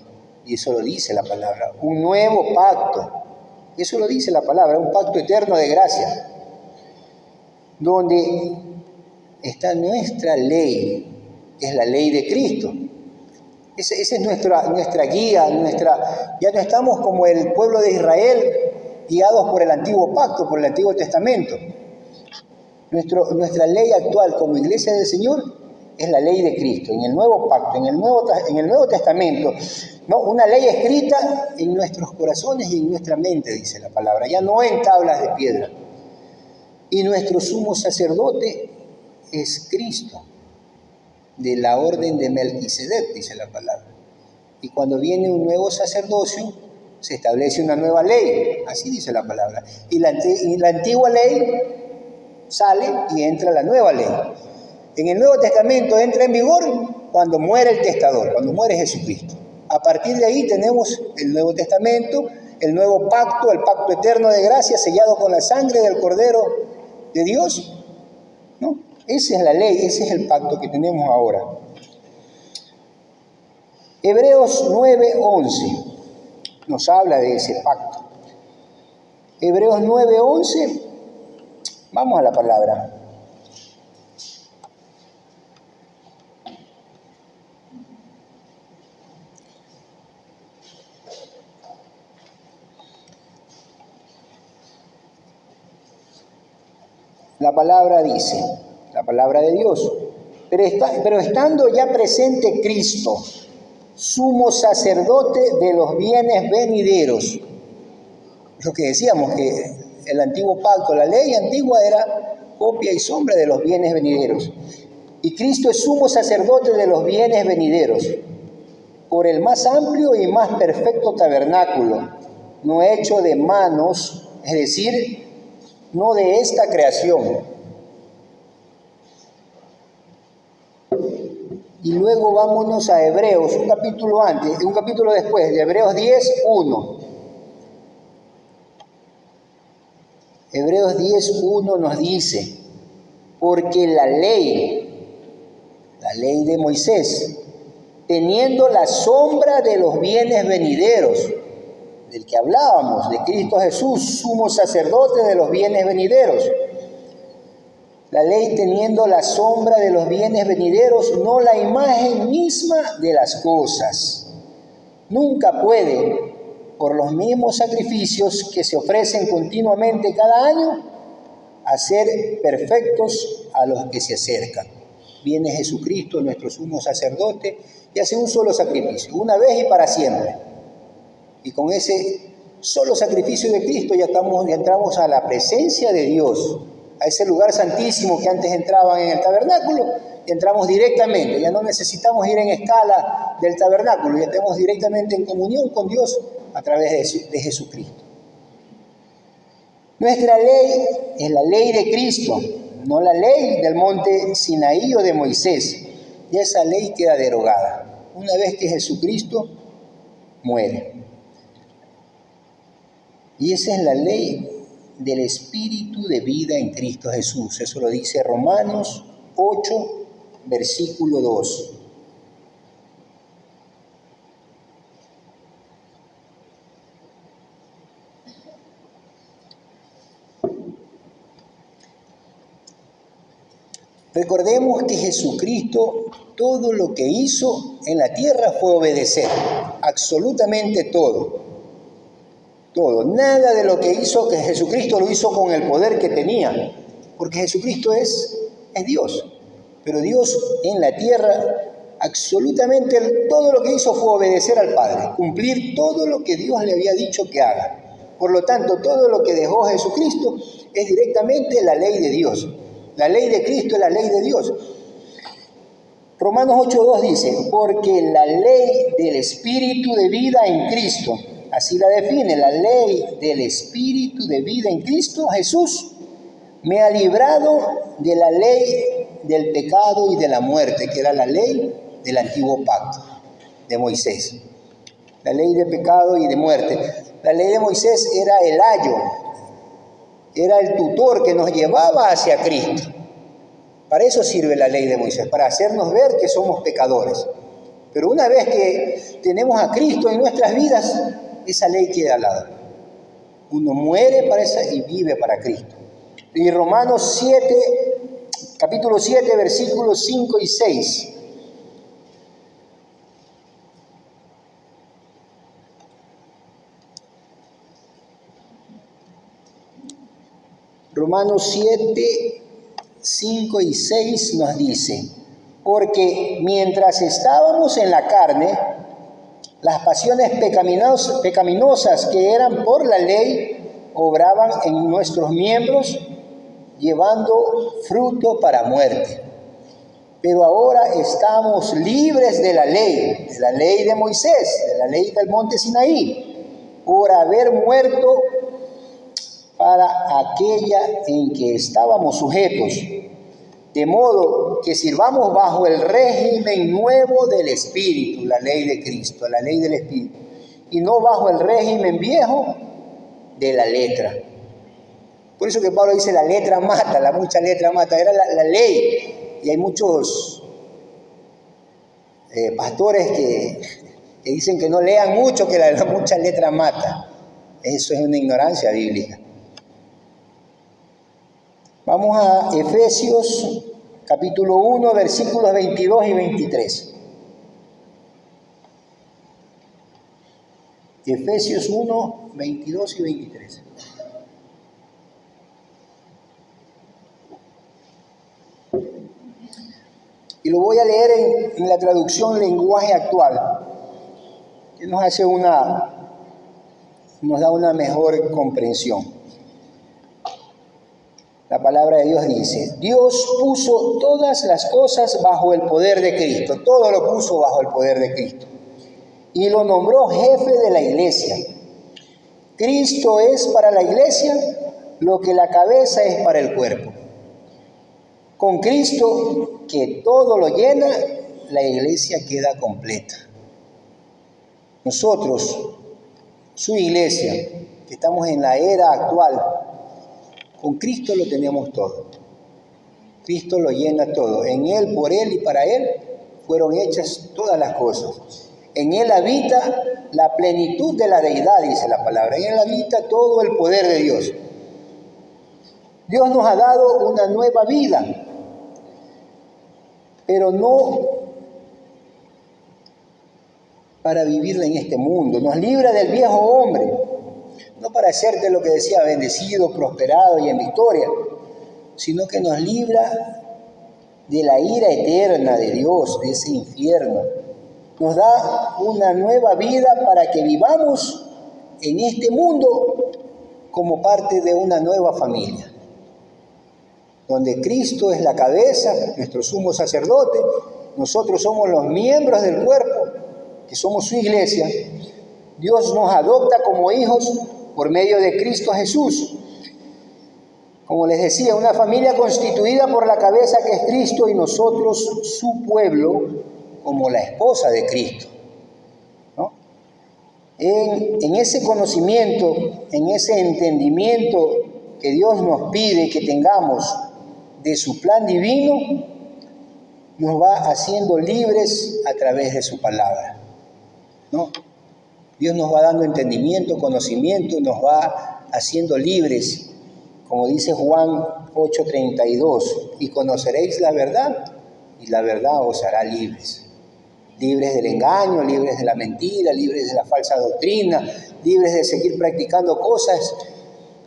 Y eso lo dice la palabra, un nuevo pacto. Eso lo dice la palabra, un pacto eterno de gracia, donde está nuestra ley, que es la ley de Cristo. Esa es nuestra guía, ya no estamos como el pueblo de Israel, guiados por el antiguo pacto, por el Antiguo Testamento. Nuestra ley actual como iglesia del Señor es la ley de Cristo, en el nuevo pacto, en el Nuevo Testamento. ¿No? Una ley escrita en nuestros corazones y en nuestra mente, dice la palabra, ya no en tablas de piedra. Y nuestro sumo sacerdote es Cristo, de la orden de Melquisedec, dice la palabra. Y cuando viene un nuevo sacerdocio, se establece una nueva ley, así dice la palabra. Y la antigua ley sale y entra la nueva ley. En el Nuevo Testamento entra en vigor cuando muere el testador, cuando muere Jesucristo. A partir de ahí tenemos el Nuevo Testamento, el nuevo pacto, el pacto eterno de gracia sellado con la sangre del Cordero de Dios, ¿no? Esa es la ley, ese es el pacto que tenemos ahora. Hebreos 9:11 nos habla de ese pacto. Hebreos 9:11, vamos a la palabra. La palabra dice, la palabra de Dios, pero estando ya presente Cristo, sumo sacerdote de los bienes venideros. Lo que decíamos, que el antiguo pacto, la ley antigua era copia y sombra de los bienes venideros. Y Cristo es sumo sacerdote de los bienes venideros, por el más amplio y más perfecto tabernáculo, no hecho de manos, es decir, no de esta creación. Y luego vámonos a Hebreos, un capítulo después, de Hebreos 10:1. Hebreos 10:1 nos dice, porque la ley de Moisés, teniendo la sombra de los bienes venideros, del que hablábamos, de Cristo Jesús, sumo sacerdote de los bienes venideros. La ley teniendo la sombra de los bienes venideros, no la imagen misma de las cosas. Nunca puede, por los mismos sacrificios que se ofrecen continuamente cada año, hacer perfectos a los que se acercan. viene Jesucristo, nuestro sumo sacerdote, y hace un solo sacrificio, una vez y para siempre. Y con ese solo sacrificio de Cristo ya entramos a la presencia de Dios, a ese lugar santísimo que antes entraban en el tabernáculo, y entramos directamente, ya no necesitamos ir en escala del tabernáculo, ya estamos directamente en comunión con Dios a través de Jesucristo. Nuestra ley es la ley de Cristo, no la ley del monte Sinaí o de Moisés, y esa ley queda derogada una vez que Jesucristo muere. Y esa es la ley del Espíritu de vida en Cristo Jesús. Eso lo dice Romanos 8, versículo 2. Recordemos que Jesucristo, todo lo que hizo en la tierra fue obedecer, absolutamente todo. Todo, nada de lo que hizo, que Jesucristo lo hizo con el poder que tenía, porque Jesucristo es Dios, pero Dios en la tierra, absolutamente todo lo que hizo fue obedecer al Padre, cumplir todo lo que Dios le había dicho que haga. Por lo tanto, todo lo que dejó Jesucristo es directamente la ley de Dios. La ley de Cristo es la ley de Dios. Romanos 8:2 dice, porque la ley del Espíritu de vida en Cristo, así la define, la ley del Espíritu de vida en Cristo Jesús, me ha librado de la ley del pecado y de la muerte, que era la ley del antiguo pacto de Moisés. La ley de pecado y de muerte. La ley de Moisés era el ayo, era el tutor que nos llevaba hacia Cristo. Para eso sirve la ley de Moisés, para hacernos ver que somos pecadores. Pero una vez que tenemos a Cristo en nuestras vidas, esa ley queda al lado. Uno muere para esa y vive para Cristo. Y Romanos 7, capítulo 7, versículos 5 y 6. Romanos 7, 5 y 6 nos dice, porque mientras estábamos en la carne, las pasiones pecaminosas que eran por la ley obraban en nuestros miembros, llevando fruto para muerte. Pero ahora estamos libres de la ley de Moisés, de la ley del monte Sinaí, por haber muerto para aquella en que estábamos sujetos, de modo que sirvamos bajo el régimen nuevo del Espíritu, la ley de Cristo, la ley del Espíritu, y no bajo el régimen viejo de la letra. Por eso que Pablo dice, la letra mata, la mucha letra mata, era la ley, y hay muchos pastores que dicen que no lean mucho, que la mucha letra mata. Eso es una ignorancia bíblica. Vamos a Efesios capítulo 1, versículos 22 y 23. Efesios 1, 22 y 23. Y lo voy a leer en la traducción lenguaje actual, que nos da una mejor comprensión. La palabra de Dios dice, Dios puso todas las cosas bajo el poder de Cristo, todo lo puso bajo el poder de Cristo, y lo nombró jefe de la iglesia. Cristo es para la iglesia lo que la cabeza es para el cuerpo. Con Cristo, que todo lo llena, la iglesia queda completa. Nosotros, su iglesia, que estamos en la era actual, con Cristo lo tenemos todo. Cristo lo llena todo. En Él, por Él y para Él fueron hechas todas las cosas. En Él habita la plenitud de la deidad, dice la palabra. En Él habita todo el poder de Dios. Dios nos ha dado una nueva vida, pero no para vivirla en este mundo. Nos libra del viejo hombre, no para hacerte lo que decía, bendecido, prosperado y en victoria, sino que nos libra de la ira eterna de Dios, de ese infierno. Nos da una nueva vida para que vivamos en este mundo como parte de una nueva familia, donde Cristo es la cabeza, nuestro sumo sacerdote, nosotros somos los miembros del cuerpo, que somos su iglesia. Dios nos adopta como hijos por medio de Cristo Jesús. Como les decía, una familia constituida por la cabeza que es Cristo y nosotros su pueblo como la esposa de Cristo, ¿no? En ese conocimiento, en ese entendimiento que Dios nos pide que tengamos de su plan divino, nos va haciendo libres a través de su palabra, ¿no? Dios nos va dando entendimiento, conocimiento, nos va haciendo libres, como dice Juan 8:32, y conoceréis la verdad, y la verdad os hará libres. Libres del engaño, libres de la mentira, libres de la falsa doctrina, libres de seguir practicando cosas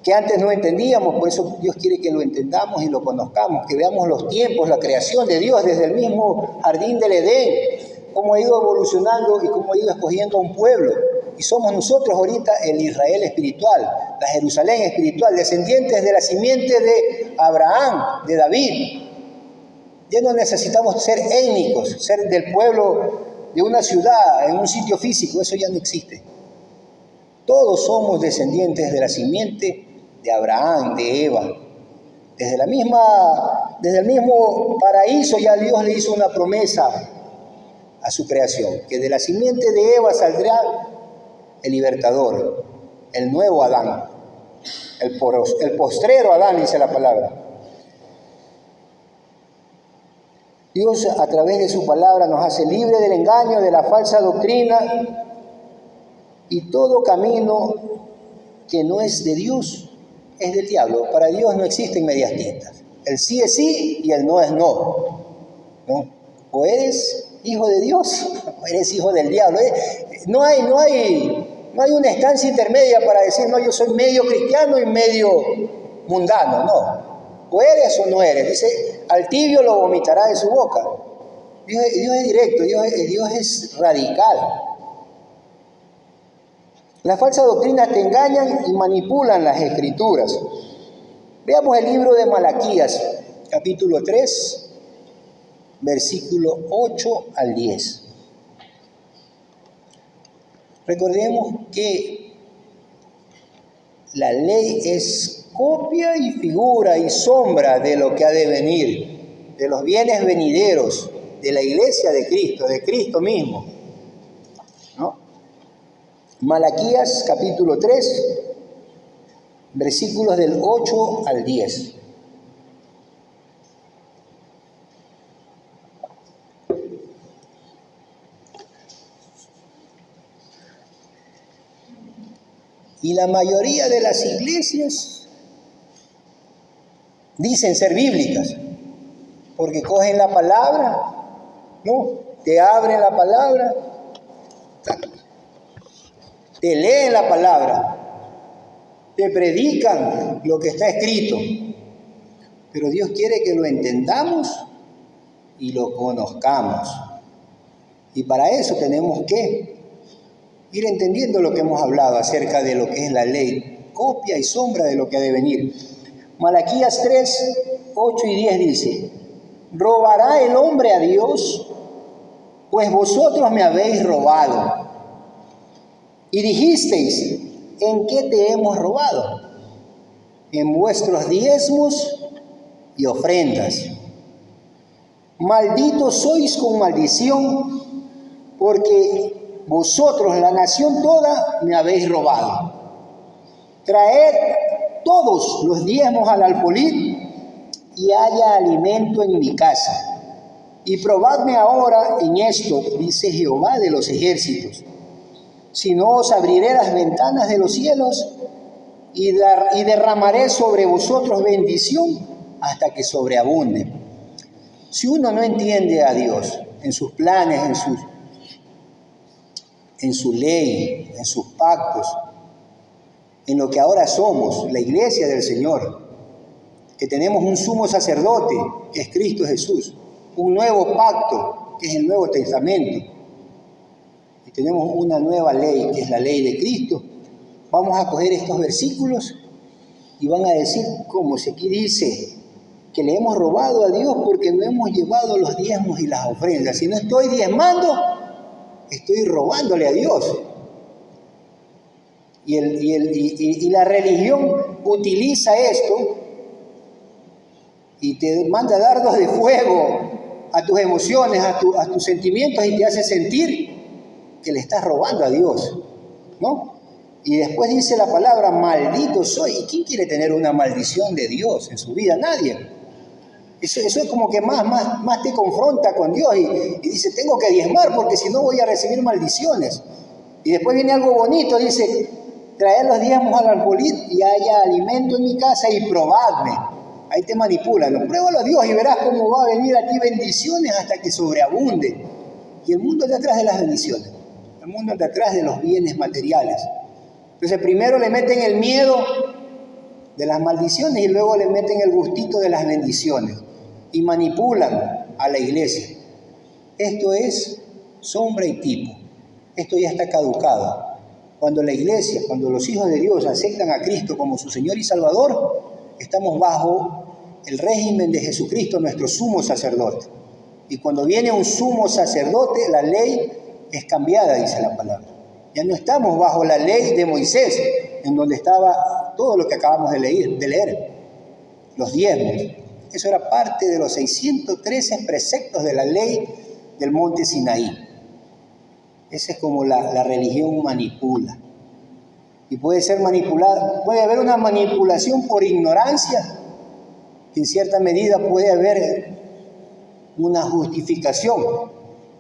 que antes no entendíamos. Por eso Dios quiere que lo entendamos y lo conozcamos, que veamos los tiempos, la creación de Dios desde el mismo jardín del Edén, cómo ha ido evolucionando y cómo ha ido escogiendo a un pueblo. Y somos nosotros ahorita el Israel espiritual, la Jerusalén espiritual, descendientes de la simiente de Abraham, de David. Ya no necesitamos ser étnicos, ser del pueblo de una ciudad, en un sitio físico, eso ya no existe. Todos somos descendientes de la simiente de Abraham, de Eva. Desde el mismo paraíso ya Dios le hizo una promesa a su creación, que de la simiente de Eva saldrá el libertador, el nuevo Adán, el postrero Adán, dice la palabra. Dios a través de su palabra nos hace libre del engaño, de la falsa doctrina y todo camino que no es de Dios es del diablo. Para Dios no existen medias tintas. El sí es sí y el no es no, ¿no? O eres hijo de Dios o eres hijo del diablo. No hay una estancia intermedia para decir, no, yo soy medio cristiano y medio mundano, no. O eres o no eres. Dice, al tibio lo vomitará de su boca. Dios es directo, Dios es radical. Las falsas doctrinas te engañan y manipulan las escrituras. Veamos el libro de Malaquías, capítulo 3, versículo 8 al 10. Recordemos que la ley es copia y figura y sombra de lo que ha de venir, de los bienes venideros, de la iglesia de Cristo mismo, ¿no? Malaquías capítulo 3, versículos del 8 al 10. Y la mayoría de las iglesias dicen ser bíblicas, porque cogen la palabra, ¿no? Te abren la palabra, te leen la palabra, te predican lo que está escrito. Pero Dios quiere que lo entendamos y lo conozcamos. Y para eso tenemos que ir entendiendo lo que hemos hablado acerca de lo que es la ley, copia y sombra de lo que ha de venir. Malaquías 3, 8 y 10 dice, ¿robará el hombre a Dios? Pues vosotros me habéis robado. Y dijisteis, ¿en qué te hemos robado? En vuestros diezmos y ofrendas. Malditos sois con maldición, porque vosotros, la nación toda, me habéis robado. Traed todos los diezmos al alfolí y haya alimento en mi casa. Y probadme ahora en esto, dice Jehová de los ejércitos. Si no, os abriré las ventanas de los cielos y derramaré sobre vosotros bendición hasta que sobreabunde. Si uno no entiende a Dios en sus planes, en su ley, en sus pactos, en lo que ahora somos, la iglesia del Señor, que tenemos un sumo sacerdote, que es Cristo Jesús, un nuevo pacto, que es el Nuevo Testamento. Y tenemos una nueva ley, que es la ley de Cristo. Vamos a coger estos versículos y van a decir, como si aquí dice, que le hemos robado a Dios porque no hemos llevado los diezmos y las ofrendas. Si no estoy diezmando, estoy robándole a Dios. Y la religión utiliza esto y te manda dardos de fuego a tus emociones, a tus sentimientos, y te hace sentir que le estás robando a Dios, ¿no? Y después dice la palabra, maldito soy. ¿Y quién quiere tener una maldición de Dios en su vida? Nadie. Eso es como que más te confronta con Dios y dice, tengo que diezmar porque si no voy a recibir maldiciones. Y después viene algo bonito, dice, traer los diezmos al alfolí y haya alimento en mi casa y probadme. Ahí te manipulan. Pruébalo a Dios y verás cómo va a venir a ti bendiciones hasta que sobreabunde. Y el mundo está atrás de las bendiciones. El mundo está atrás de los bienes materiales. Entonces primero le meten el miedo de las maldiciones y luego le meten el gustito de las bendiciones. Y manipulan a la iglesia. Esto es sombra y tipo. Esto ya está caducado. Cuando la iglesia, cuando los hijos de Dios aceptan a Cristo como su Señor y Salvador, estamos bajo el régimen de Jesucristo, nuestro sumo sacerdote. Y cuando viene un sumo sacerdote, la ley es cambiada, dice la palabra. Ya no estamos bajo la ley de Moisés, en donde estaba todo lo que acabamos de leer, los diezmos. Eso era parte de los 613 preceptos de la ley del monte Sinaí. Esa es como la religión manipula. Y puede ser manipulada, puede haber una manipulación por ignorancia, que en cierta medida puede haber una justificación.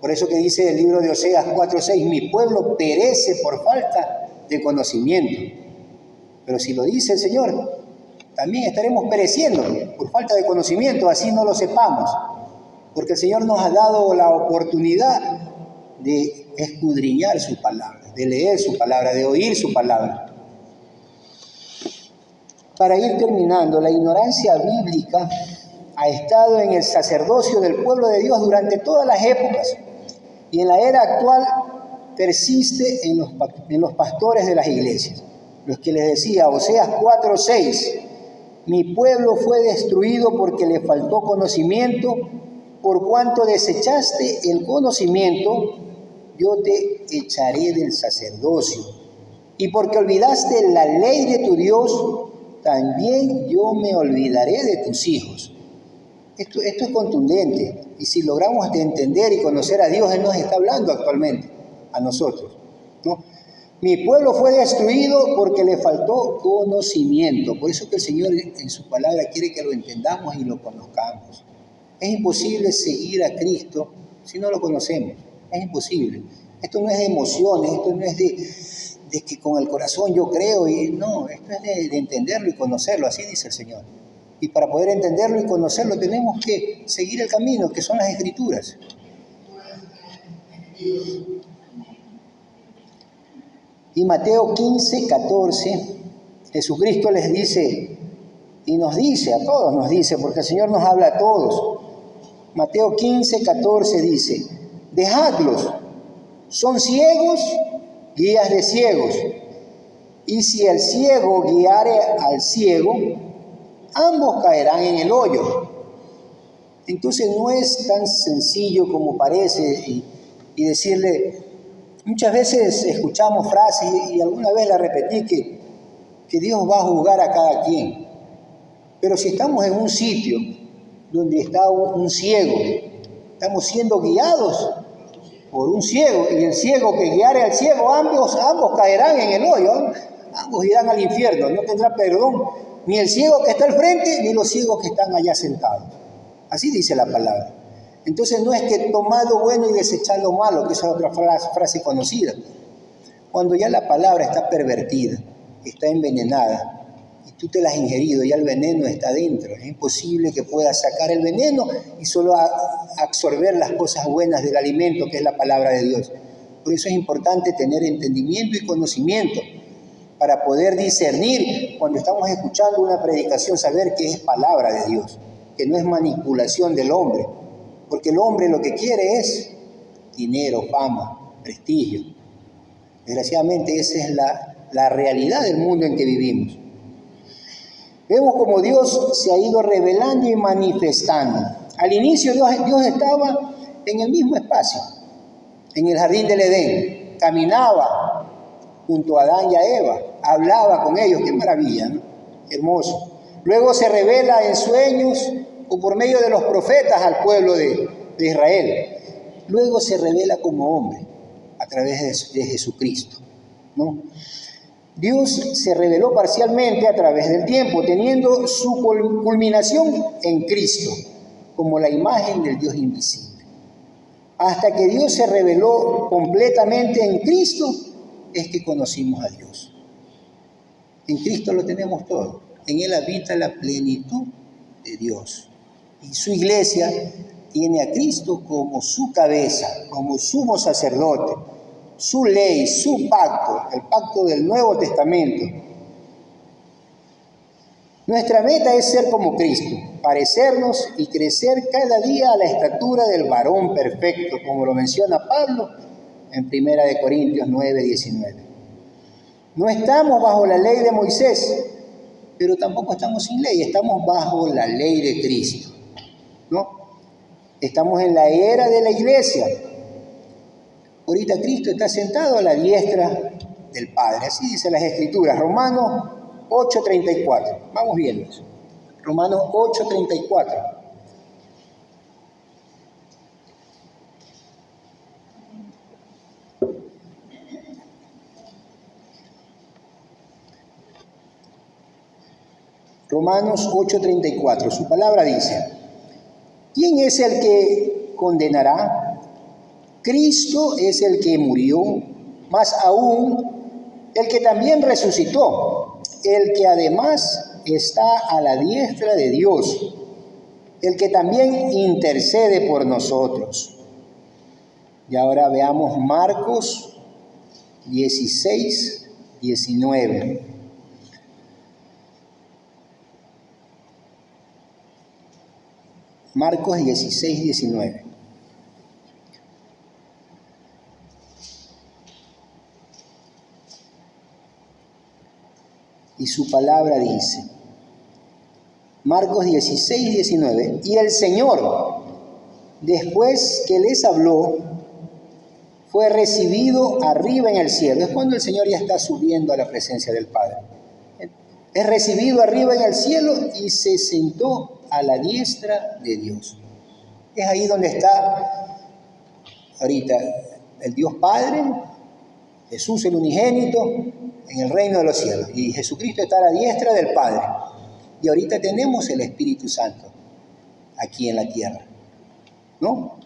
Por eso que dice el libro de Oseas 4:6, mi pueblo perece por falta de conocimiento. Pero si lo dice el Señor, también estaremos pereciendo por falta de conocimiento, así no lo sepamos. Porque el Señor nos ha dado la oportunidad de escudriñar su palabra, de leer su palabra, de oír su palabra. Para ir terminando, la ignorancia bíblica ha estado en el sacerdocio del pueblo de Dios durante todas las épocas y en la era actual persiste en los pastores de las iglesias. Los que les decía, Oseas 4:6, mi pueblo fue destruido porque le faltó conocimiento, por cuanto desechaste el conocimiento, yo te echaré del sacerdocio. Y porque olvidaste la ley de tu Dios, también yo me olvidaré de tus hijos. Esto es contundente. Y si logramos entender y conocer a Dios, Él nos está hablando actualmente a nosotros, ¿no? Mi pueblo fue destruido porque le faltó conocimiento. Por eso que el Señor en su palabra quiere que lo entendamos y lo conozcamos. Es imposible seguir a Cristo si no lo conocemos. Es imposible. Esto no es de emociones, esto no es de que con el corazón yo creo. No, esto es de entenderlo y conocerlo. Así dice el Señor. Y para poder entenderlo y conocerlo tenemos que seguir el camino, que son las Escrituras. Y Mateo 15:14, Jesucristo les dice, y nos dice, a todos nos dice, porque el Señor nos habla a todos. Mateo 15:14 dice, dejadlos, son ciegos, guías de ciegos. Y si el ciego guiare al ciego, ambos caerán en el hoyo. Entonces no es tan sencillo como parece y decirle, muchas veces escuchamos frases y alguna vez la repetí que Dios va a juzgar a cada quien. Pero si estamos en un sitio donde está un ciego, estamos siendo guiados por un ciego y el ciego que guiare al ciego, ambos caerán en el hoyo, ambos irán al infierno, no tendrá perdón ni el ciego que está al frente ni los ciegos que están allá sentados. Así dice la palabra. Entonces no es que tomad lo bueno y desechad lo malo, que esa es otra frase conocida. Cuando ya la palabra está pervertida, está envenenada, y tú te la has ingerido, ya el veneno está dentro. Es imposible que puedas sacar el veneno y solo absorber las cosas buenas del alimento, que es la palabra de Dios. Por eso es importante tener entendimiento y conocimiento para poder discernir cuando estamos escuchando una predicación, saber que es palabra de Dios, que no es manipulación del hombre. porque el hombre lo que quiere es dinero, fama, prestigio. Desgraciadamente esa es la realidad del mundo en que vivimos. Vemos como Dios se ha ido revelando y manifestando. Al inicio Dios estaba en el mismo espacio, en el jardín del Edén. Caminaba junto a Adán y a Eva, hablaba con ellos. ¡Qué maravilla!, ¿no? Hermoso. Luego se revela en sueños o por medio de los profetas al pueblo de Israel. Luego se revela como hombre a través de Jesucristo, ¿no? Dios se reveló parcialmente a través del tiempo, teniendo su culminación en Cristo, como la imagen del Dios invisible. Hasta que Dios se reveló completamente en Cristo, es que conocimos a Dios. En Cristo lo tenemos todo. En Él habita la plenitud de Dios. Y su iglesia tiene a Cristo como su cabeza, como sumo sacerdote, su ley, su pacto, el pacto del Nuevo Testamento. Nuestra meta es ser como Cristo, parecernos y crecer cada día a la estatura del varón perfecto, como lo menciona Pablo en 1 Corintios 9:19. No estamos bajo la ley de Moisés, pero tampoco estamos sin ley, estamos bajo la ley de Cristo, ¿no? Estamos en la era de la iglesia. Ahorita Cristo está sentado a la diestra del Padre, así dice las Escrituras. Romanos 8:34, vamos viendo eso. Romanos 8:34. Romanos 8:34, su palabra dice: ¿quién es el que condenará? Cristo es el que murió, más aún el que también resucitó, el que además está a la diestra de Dios, el que también intercede por nosotros. Y ahora veamos Marcos 16:19. Marcos 16:19. Y su palabra dice, Marcos 16:19, y el Señor, después que les habló, fue recibido arriba en el cielo. Es cuando el Señor ya está subiendo a la presencia del Padre. Es recibido arriba en el cielo y se sentó a la diestra de Dios. Es ahí donde está ahorita el Dios Padre, Jesús el unigénito, en el reino de los cielos. Y Jesucristo está a la diestra del Padre. Y ahorita tenemos el Espíritu Santo aquí en la tierra, ¿no?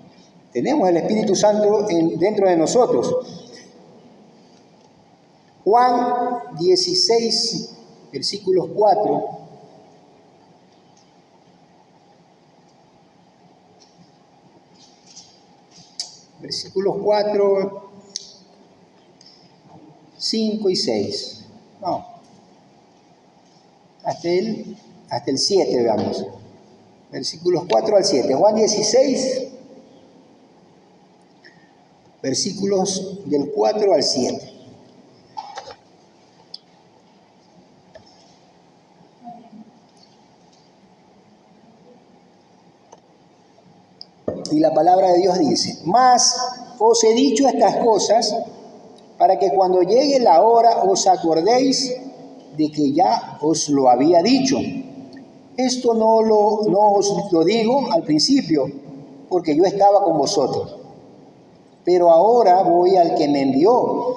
Tenemos el Espíritu Santo dentro de nosotros. Juan 16, versículos 4. Versículos 4, 5 y 6. No. Hasta el 7 veamos. Versículos 4 al 7. Juan 16, versículos del 4 al 7. Y la palabra de Dios dice: mas os he dicho estas cosas para que cuando llegue la hora os acordéis de que ya os lo había dicho. Esto no os lo digo al principio, porque yo estaba con vosotros. Pero ahora voy al que me envió,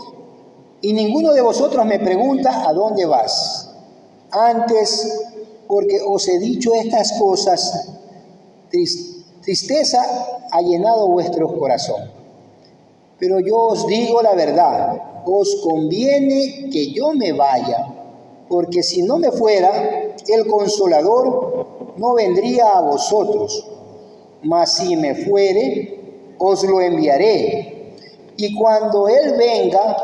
y ninguno de vosotros me pregunta: ¿a dónde vas? Antes, porque os he dicho estas cosas, tristeza ha llenado vuestro corazón. Pero yo os digo la verdad, os conviene que yo me vaya, porque si no me fuera, el Consolador no vendría a vosotros. Mas si me fuere, os lo enviaré. Y cuando Él venga,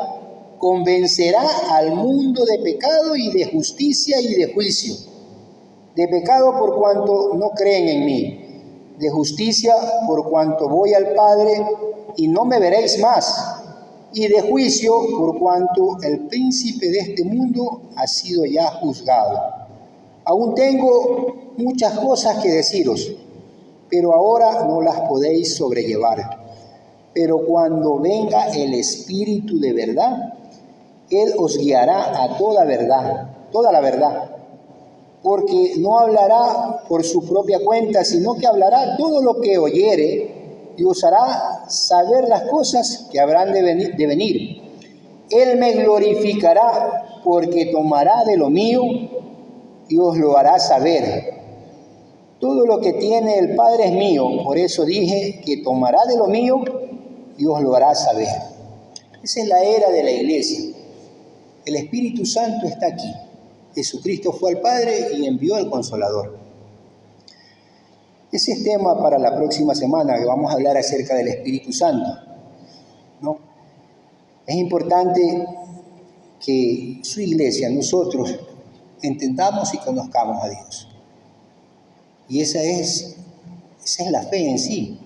convencerá al mundo de pecado y de justicia y de juicio. De pecado por cuanto no creen en mí. de justicia por cuanto voy al Padre y no me veréis más, y de juicio por cuanto el príncipe de este mundo ha sido ya juzgado. Aún tengo muchas cosas que deciros, pero ahora no las podéis sobrellevar. Pero cuando venga el Espíritu de verdad, Él os guiará a toda verdad, toda la verdad, porque no hablará por su propia cuenta, sino que hablará todo lo que oyere y os hará saber las cosas que habrán de venir. Él me glorificará porque tomará de lo mío y os lo hará saber. Todo lo que tiene el Padre es mío, por eso dije que tomará de lo mío y os lo hará saber. Esa es la era de la iglesia. El Espíritu Santo está aquí. Jesucristo fue al Padre y envió al Consolador. Ese es tema para la próxima semana, que vamos a hablar acerca del Espíritu Santo, ¿no? Es importante que su iglesia, nosotros, entendamos y conozcamos a Dios. Y esa es la fe en sí.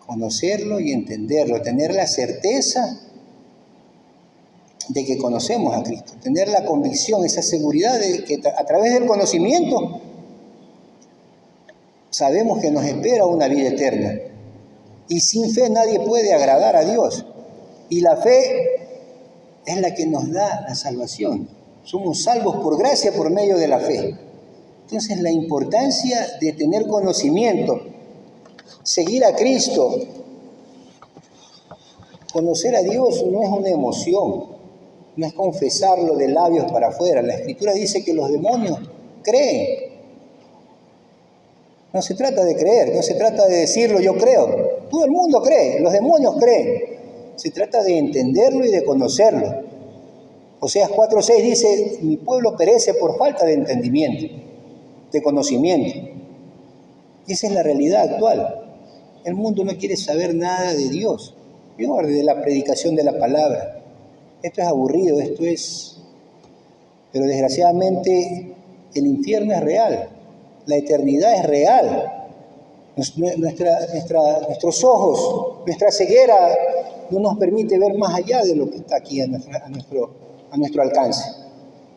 Conocerlo y entenderlo, tener la certeza de que conocemos a Cristo, tener la convicción, esa seguridad de que a través del conocimiento sabemos que nos espera una vida eterna. Y sin fe nadie puede agradar a Dios. Y la fe es la que nos da la salvación. Somos salvos por gracia por medio de la fe. Entonces la importancia de tener conocimiento, seguir a Cristo, conocer a Dios no es una emoción, no es confesarlo de labios para afuera. La Escritura dice que los demonios creen. No se trata de creer, no se trata de decirlo yo creo. Todo el mundo cree, los demonios creen. Se trata de entenderlo y de conocerlo. Oseas 4:6 dice, mi pueblo perece por falta de entendimiento, de conocimiento. Y esa es la realidad actual. El mundo no quiere saber nada de Dios, de la predicación de la palabra. Esto es aburrido, pero desgraciadamente el infierno es real, la eternidad es real. Nuestros ojos, nuestra ceguera no nos permite ver más allá de lo que está aquí a nuestro alcance.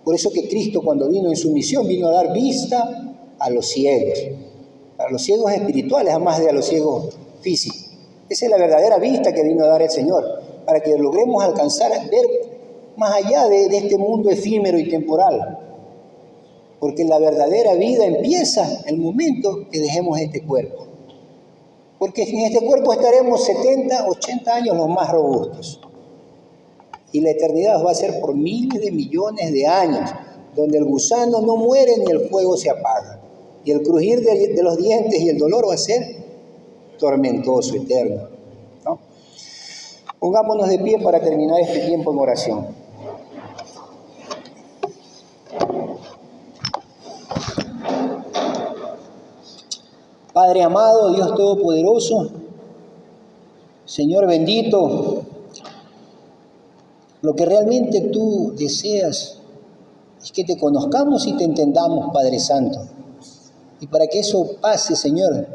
Por eso que Cristo, cuando vino en su misión, vino a dar vista a los ciegos espirituales, además de a los ciegos físicos. Esa es la verdadera vista que vino a dar el Señor, para que logremos alcanzar, ver más allá de este mundo efímero y temporal. Porque la verdadera vida empieza el momento que dejemos este cuerpo. Porque en este cuerpo estaremos 70, 80 años los más robustos. Y la eternidad va a ser por miles de millones de años, donde el gusano no muere ni el fuego se apaga. Y el crujir de los dientes y el dolor va a ser tormentoso, eterno, ¿no? Pongámonos de pie para terminar este tiempo en oración. Padre amado, Dios Todopoderoso, Señor bendito, lo que realmente tú deseas es que te conozcamos y te entendamos, Padre Santo. Y para que eso pase, Señor,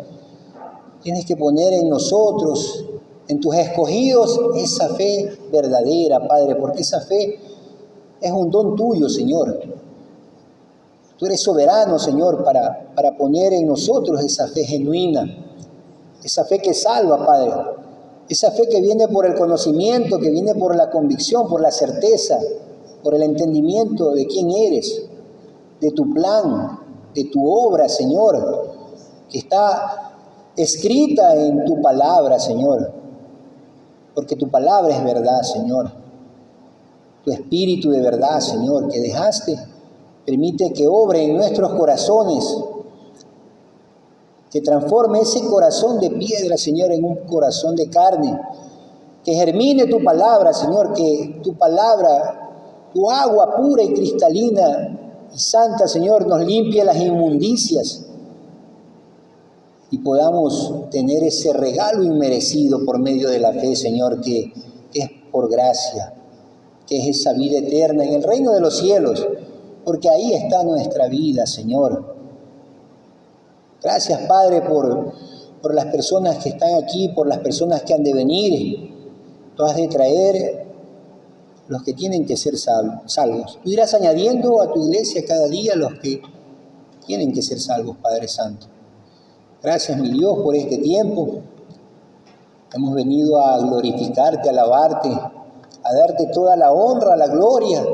tienes que poner en nosotros, en tus escogidos, esa fe verdadera, Padre, porque esa fe es un don tuyo, Señor. Tú eres soberano, Señor, para poner en nosotros esa fe genuina, esa fe que salva, Padre, esa fe que viene por el conocimiento, que viene por la convicción, por la certeza, por el entendimiento de quién eres, de tu plan, de tu obra, Señor, que está escrita en tu palabra, Señor, porque tu palabra es verdad, Señor. Tu espíritu de verdad, Señor, que dejaste, permite que obre en nuestros corazones, que transforme ese corazón de piedra, Señor, en un corazón de carne, que germine tu palabra, Señor, que tu palabra, tu agua pura y cristalina y santa, Señor, nos limpie las inmundicias y podamos tener ese regalo inmerecido por medio de la fe, Señor, que es por gracia, que es esa vida eterna en el reino de los cielos, porque ahí está nuestra vida, Señor. Gracias, Padre, por las personas que están aquí, por las personas que han de venir. Tú has de traer los que tienen que ser salvos. Tú irás añadiendo a tu iglesia cada día los que tienen que ser salvos, Padre Santo. Gracias, mi Dios, por este tiempo. Hemos venido a glorificarte, a alabarte, a darte toda la honra, la gloria,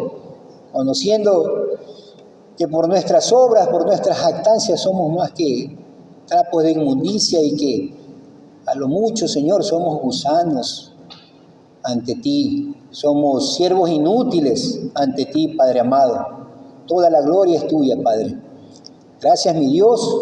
conociendo que por nuestras obras, por nuestras jactancias somos más que trapos de inmundicia y que a lo mucho, Señor, somos gusanos ante ti, somos siervos inútiles ante ti, Padre amado. Toda la gloria es tuya, Padre. Gracias, mi Dios.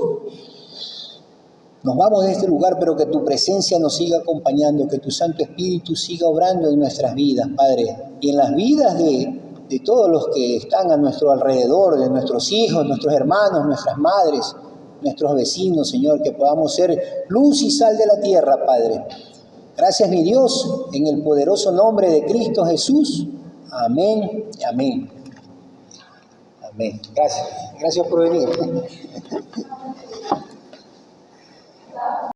Nos vamos de este lugar, pero que tu presencia nos siga acompañando, que tu Santo Espíritu siga obrando en nuestras vidas, Padre, y en las vidas de todos los que están a nuestro alrededor, de nuestros hijos, nuestros hermanos, nuestras madres, nuestros vecinos, Señor, que podamos ser luz y sal de la tierra, Padre. Gracias, mi Dios, en el poderoso nombre de Cristo Jesús. Amén y amén. Amén. Gracias. Gracias por venir.